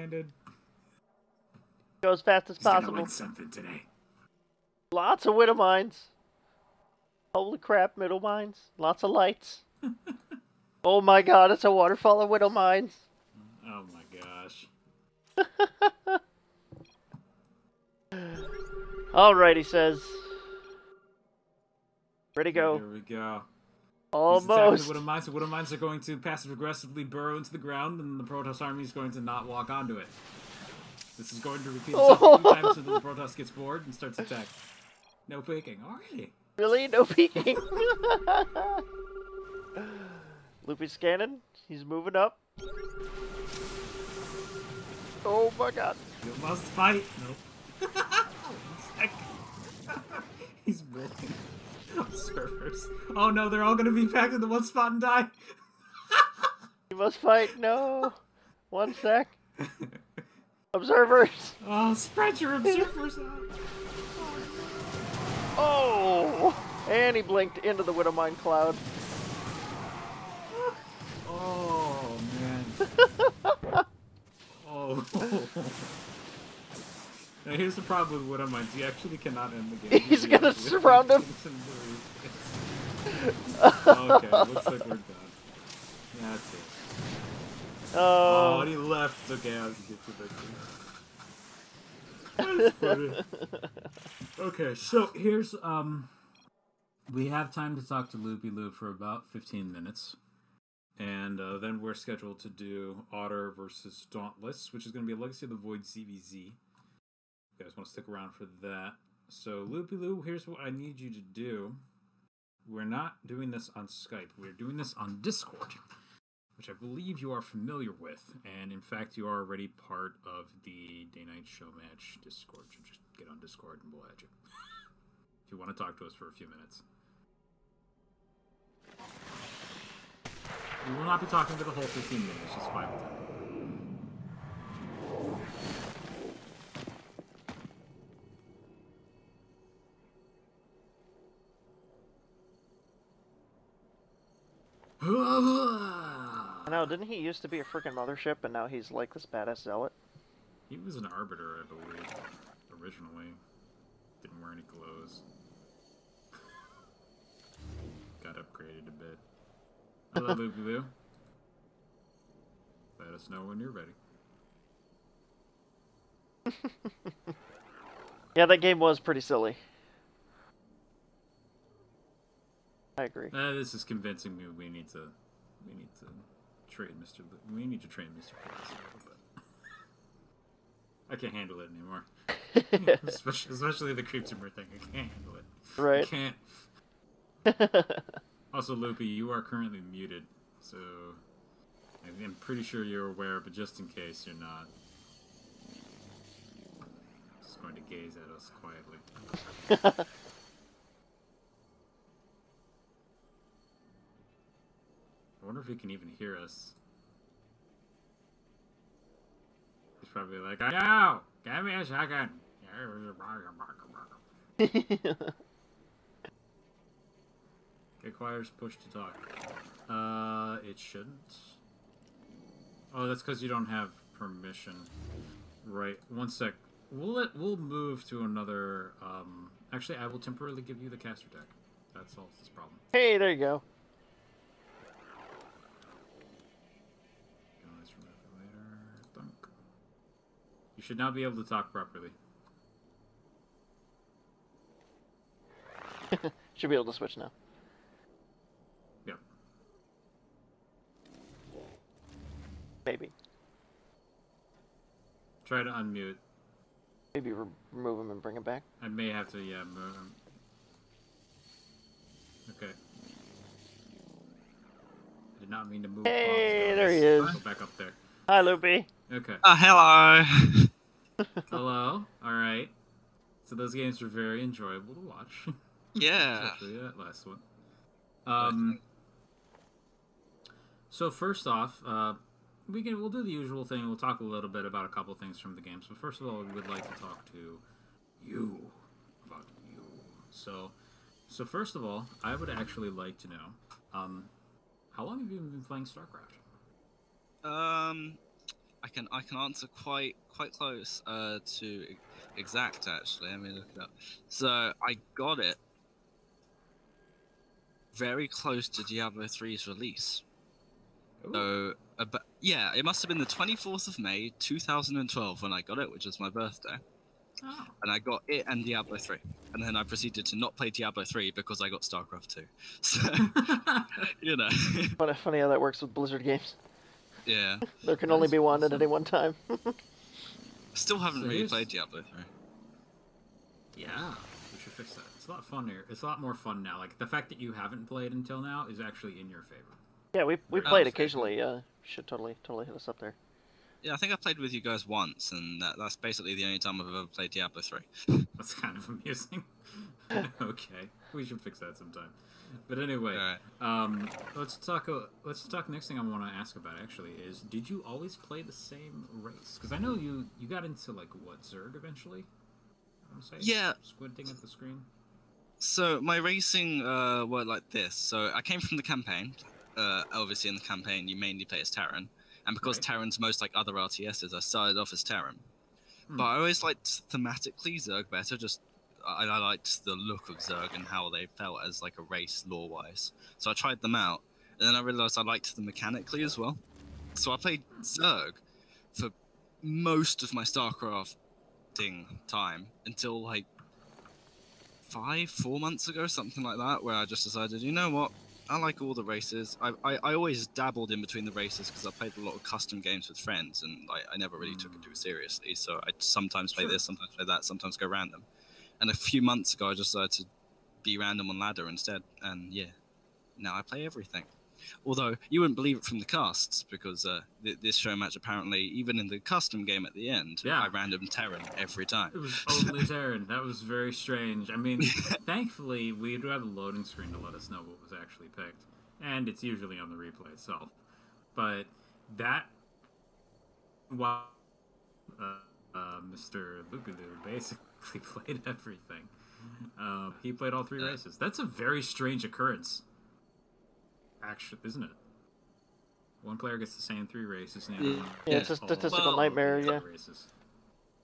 Go as fast as possible. Gonna win something today. Lots of widow mines. Holy crap, middle mines. Lots of lights. Oh my god, it's a waterfall of widow mines. Oh my gosh. Alright, he says. Ready, go. Here we go. Almost. The widow mines are going to passive-aggressively burrow into the ground, and the Protoss army is going to not walk onto it. This is going to repeat itself a few times until the Protoss gets bored and starts attacking. No peeking. Already. Really? No peeking? Loopy's scanning. He's moving up. Oh my god. You must fight. Nope. He's building servers. Oh no, they're all going to be packed into one spot and die. You must fight. No. 1 sec. Observers. Oh, spread your observers out. Oh! And he blinked into the Widowmine cloud. Oh, man. Oh. Now, here's the problem with Widowmines. You actually cannot end the game. He's gonna surround him. Okay, looks like we're done. That's it. Oh, and he left. It's okay, I was get to that. That's funny. Okay, so here's we have time to talk to Loopyloo for about 15 minutes, and then we're scheduled to do Otter versus Dauntless, which is going to be a Legacy of the Void ZVZ. You guys want to stick around for that? So Loopyloo, here's what I need you to do. We're not doing this on Skype. We're doing this on Discord, which I believe you are familiar with, and in fact, you are already part of the Day-Night Show Match Discord. So just get on Discord and we'll add you. If you want to talk to us for a few minutes. We will not be talking for the whole 15 minutes, just 5 of them. I know, didn't he used to be a freaking mothership, and now he's like this badass zealot? He was an arbiter, I believe, originally. Didn't wear any clothes. got upgraded a bit. Hello, Loopyloo. Let us know when you're ready. Yeah, that game was pretty silly. I agree. This is convincing me we need to trade Mr. We need to train Mr. Class a little bit. I can't handle it anymore. especially the creep-tumor thing. I can't handle it. Right. I can't. Also, Loopy, you are currently muted, so I'm pretty sure you're aware, but just in case you're not, just going to gaze at us quietly. I wonder if he can even hear us. He's probably like, "Yo, give me a second." Get choirs push to talk. It shouldn't. Oh, that's because you don't have permission. Right. One sec. We'll move to another. Actually, I will temporarily give you the caster deck. That solves this problem. Hey, there you go. You should now be able to talk properly. Should be able to switch now. Yep. Maybe. Try to unmute. Maybe remove him and bring him back. I may have to, yeah, move him. Okay. I did not mean to move. Hey, there he is. Go back up there. Hi, Loopy. Okay. Hello. Hello. All right. So those games were very enjoyable to watch. Yeah. Especially that last one. So first off, we'll do the usual thing. We'll talk a little bit about a couple things from the games. But first of all, we would like to talk to you about you. So first of all, I would actually like to know, how long have you been playing StarCraft? I can answer quite close to exact actually. Let me look it up. So I got it very close to Diablo 3's release. Ooh. So yeah, it must have been the 24th of May 2012 when I got it, which was my birthday. Oh. And I got it and Diablo 3. And then I proceeded to not play Diablo 3 because I got StarCraft 2. So, you know. Funny how that works with Blizzard games. Yeah. There can only be one at any one time. Still haven't So really here's- played Diablo 3. Yeah, we should fix that. It's a lot funnier. It's a lot more fun now. Like the fact that you haven't played until now is actually in your favor. Yeah, we Oh, played okay. occasionally. Should totally hit us up there. Yeah, I think I played with you guys once, and that's basically the only time I've ever played Diablo 3. That's kind of amusing. Okay, we should fix that sometime. But anyway, Alright. let's talk. Next thing I want to ask about actually is, did you always play the same race? Because I know you got into like what, Zerg eventually. I want to say. Yeah. Squinting at the screen. So my racing were like this. So I came from the campaign. Obviously, in the campaign, you mainly play as Terran, and because Right. Terran's most like other RTSs, I started off as Terran. But I always liked thematically Zerg better. I liked the look of Zerg and how they felt as like a race lore-wise. So I tried them out, and then I realized I liked them mechanically as well. So I played Zerg for most of my StarCrafting time until like 4 months ago, something like that, where I just decided, you know what? I like all the races. I always dabbled in between the races because I played a lot of custom games with friends, and I never really took it too seriously. So I sometimes play this, sometimes play that, sometimes go random. And a few months ago, I just decided to be random on ladder instead. And yeah, now I play everything. Although you wouldn't believe it from the casts, because this show match apparently, even in the custom game at the end, Yeah. I random Terran every time. It was only Terran. That was very strange. I mean, thankfully, we do have a loading screen to let us know what was actually picked. And it's usually on the replay itself. But that... While Mr. Loopyloo basically played everything. He played all 3 races. That's a very strange occurrence. Actually, isn't it? One player gets the same 3 races, and the other one Yeah, it's a gets all statistical Well, nightmare. the Yeah. other races.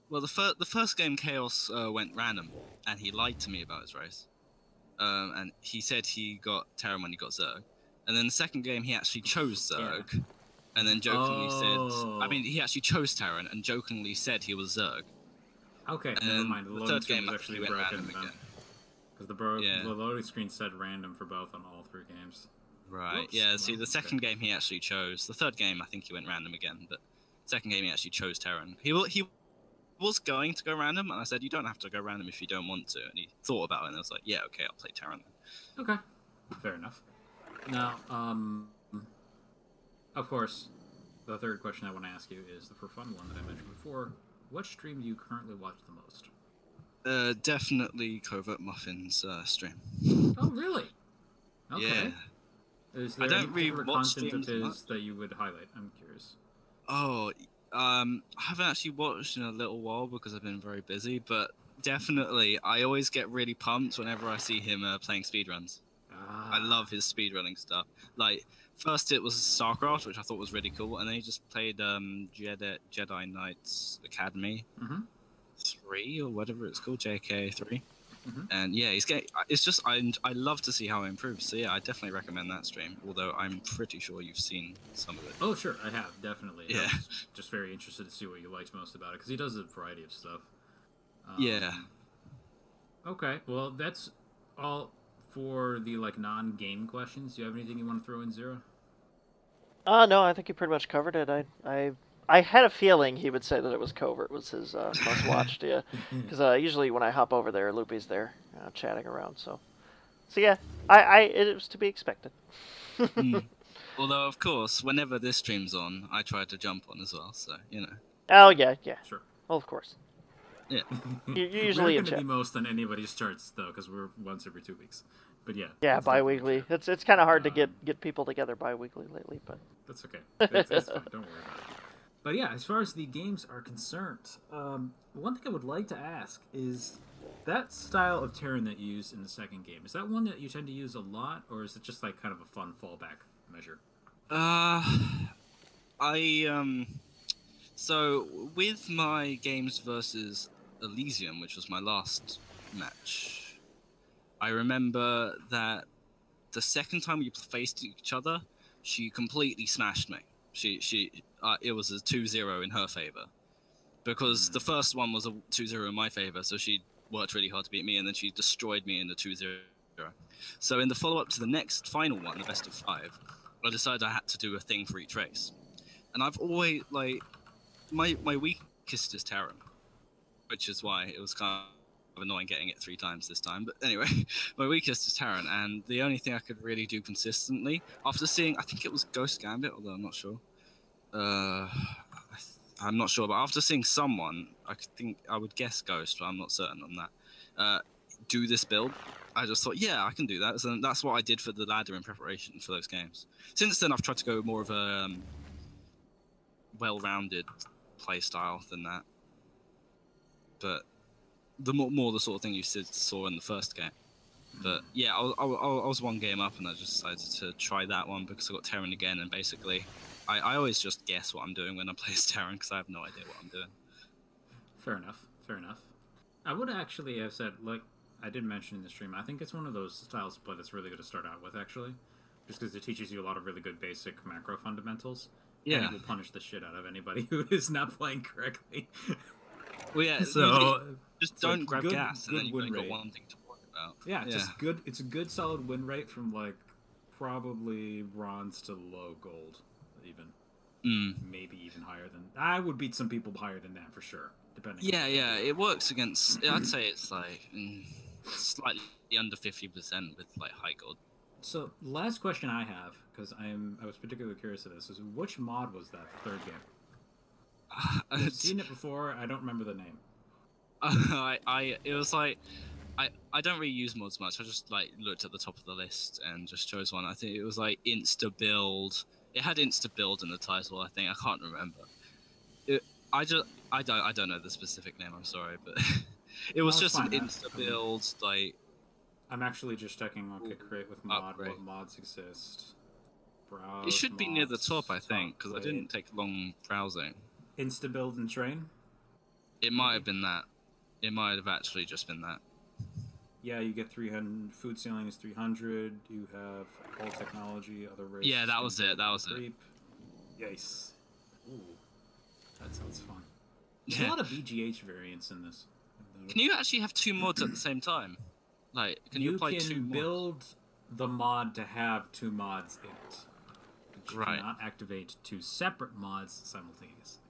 Well, the first game, Chaos went random, and he lied to me about his race. and he said he got Terran when he got Zerg. And then the second game, he actually chose Zerg, and then jokingly said, I mean, he actually chose Terran and jokingly said he was Zerg. Okay, And never mind. The the loading third screen game, was I think actually he went broken random again. because the loading screen said random for both on all 3 games. Right, Whoops. yeah, see, the Okay. second game he actually chose. The third game, I think he went random again, but the second game he actually chose Terran. He was going to go random, and I said, you don't have to go random if you don't want to. And he thought about it, and I was like, yeah, okay, I'll play Terran then. Okay, fair enough. Now, of course, the third question I want to ask you is the for fun one that I mentioned before. What stream do you currently watch the most? Definitely Covert Muffins stream. Oh, really? Okay. Yeah. Is there I don't any really particular watch content of streams his much. that you would highlight? I'm curious. Oh, I haven't actually watched in a little while because I've been very busy, but definitely, I always get really pumped whenever I see him playing speedruns. I love his speedrunning stuff. Like, first it was StarCraft, which I thought was really cool, and then he just played Jedi Knights Academy 3, or whatever it's called, JK3. And yeah, it's just, I love to see how he improves. So yeah, I definitely recommend that stream, although I'm pretty sure you've seen some of it. Oh, sure, I have, definitely. Yeah. I was just very interested to see what you liked most about it, because he does a variety of stuff. Yeah. Okay, well, that's all for the, like, non-game questions. Do you have anything you want to throw in, Zero? No, I think you pretty much covered it. I had a feeling he would say that it was Covert was his must-watch, yeah. Because usually when I hop over there, Loopy's there chatting around. So yeah, it was to be expected. Although, of course, whenever this stream's on, I try to jump on as well. So you know. Oh yeah. Sure. Well, of course. Yeah. You're usually we're in going to chat. be most on anybody's charts, though, because we're once every 2 weeks. But yeah. Yeah, it's definitely bi-weekly. true. It's kind of hard to get people together bi-weekly lately, but That's okay. It's fine. Don't worry about it. But yeah, as far as the games are concerned, one thing I would like to ask is that style of Terran that you use in the second game, is that one that you tend to use a lot, or is it just like kind of a fun fallback measure? So with my games versus Elysium, which was my last match, I remember that the second time we faced each other, she completely smashed me. It was a 2-0 in her favor, because the first one was a 2-0 in my favor, so she worked really hard to beat me, and then she destroyed me in the 2-0. So in the follow-up to the next final one, the best of 5, I decided I had to do a thing for each race. And I've always, like, my weakest is Terran, which is why it was kind of annoying getting it 3 times this time. But anyway, my weakest is Terran, and the only thing I could really do consistently, after seeing, I think it was Ghost Gambit, although I'm not sure. I'm not sure, but after seeing someone, I think I would guess Ghost, but I'm not certain on that, do this build, I just thought, yeah, I can do that. So that's what I did for the ladder in preparation for those games. Since then, I've tried to go more of a well-rounded play style than that. But the more the sort of thing you saw in the first game. But yeah, I was 1 game up, and I just decided to try that one because I got Terran again, and basically, I always just guess what I'm doing when I play as Terran because I have no idea what I'm doing. Fair enough. Fair enough. I would actually have said, like I did mention in the stream, I think it's one of those styles of play that's really good to start out with, actually. Just because it teaches you a lot of really good basic macro fundamentals. Yeah. And it will punish the shit out of anybody who is not playing correctly. Well, yeah, So just don't like grab good- gas, and good then you've win only got rate. one thing to worry about. yeah, just good. It's a good solid win rate from like probably bronze to low gold, even. Maybe even higher than. I would beat some people higher than that for sure, depending. Yeah, it works against. I'd say it's like slightly under 50% with like high gold. So last question I have, because I was particularly curious of this, is which mod was that? The third game. I've seen it before. I don't remember the name. It was like I don't really use mods much. I just like looked at the top of the list and just chose one. I think it was like Insta Build. It had Insta Build in the title. I think I can't remember. I don't know the specific name. I'm sorry, but it was just an Insta Build. Like I'm actually just checking. Okay, create with mod. Upgrade. What mods exist? Browse. it should be near the mods, top, I think, because I top didn't take long browsing. Insta build and train. It might have been that. It might have actually just been that. Yeah, you get 300. Food ceiling is 300. You have all technology, other races. Yeah, that was it. That was it. Yes. Ooh, that sounds fun. There's a Yeah. lot of BGH variants in this. Can you actually have 2 mods at the same time? Like, can you apply 2 mods? build the mod to have 2 mods in it. But you Right. cannot activate 2 separate mods simultaneously.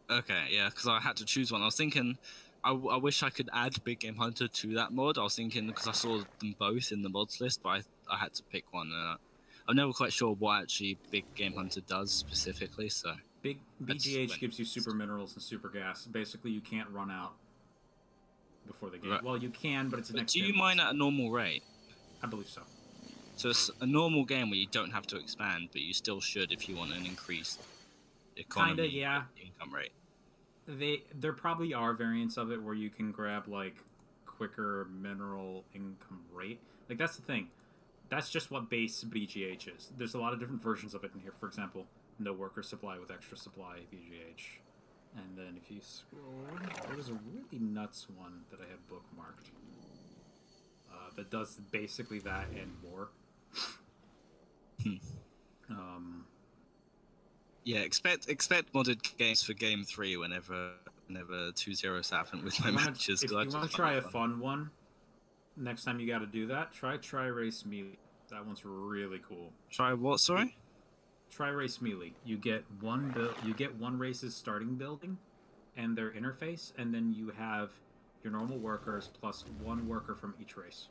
Okay, yeah, because I had to choose one. I was thinking, I wish I could add Big Game Hunter to that mod. I was thinking, because I saw them both in the mods list, but I had to pick one. I'm never quite sure what actually Big Game Hunter does specifically, so... Big BGH gives you super minerals and super gas. Basically, you can't run out before the game. Right. Well, you can, but it's an But do extra. you mine at a normal rate? I believe so. So it's a normal game where you don't have to expand, but you still should if you want an increased economy Kinda, yeah. income rate. There probably are variants of it where you can grab like quicker mineral income rate. Like that's the thing. That's just what base BGH is. There's a lot of different versions of it in here. For example, no worker supply with extra supply BGH. And then if you scroll, there was a really nuts one that I had bookmarked that does basically that and more. Yeah, expect modded games for Game 3 whenever 2-0s happen with my matches. If you want to try a fun one, next time you got to do that, try Race Melee. That one's really cool. Try what? Sorry. Try Race Melee. You get one race's starting building, and their interface, and then you have your normal workers plus 1 worker from each race.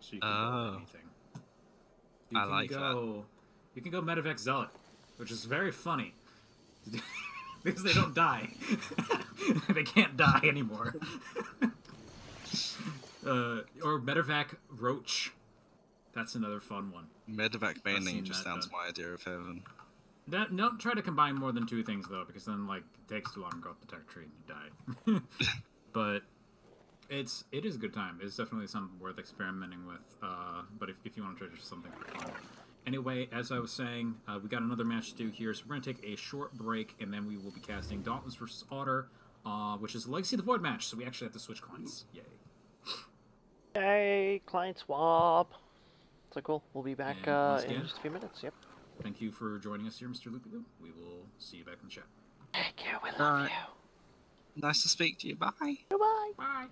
So you can build anything. I like that. You can go Medevac Zealot, which is very funny. Because they don't die. They can't die anymore. Or Medevac Roach. That's another fun one. Medevac maining just sounds my idea of heaven. Don't try to combine more than 2 things, though, because then, like, it takes too long to go up the tech tree and you die. But it is a good time. It's definitely something worth experimenting with. But if you want to try just something for fun. Anyway, as I was saying, we got another match to do here, so we're going to take a short break, and then we will be casting Dauntless vs. Otter, which is a Legacy of the Void match, so we actually have to switch clients. Yay. Yay, client swap. So cool. We'll be back again, in just a few minutes. Yep. Thank you for joining us here, Mr. Loopyloo. We will see you back in the chat. Thank you. We love you. Nice to speak to you. Bye. Goodbye. Bye.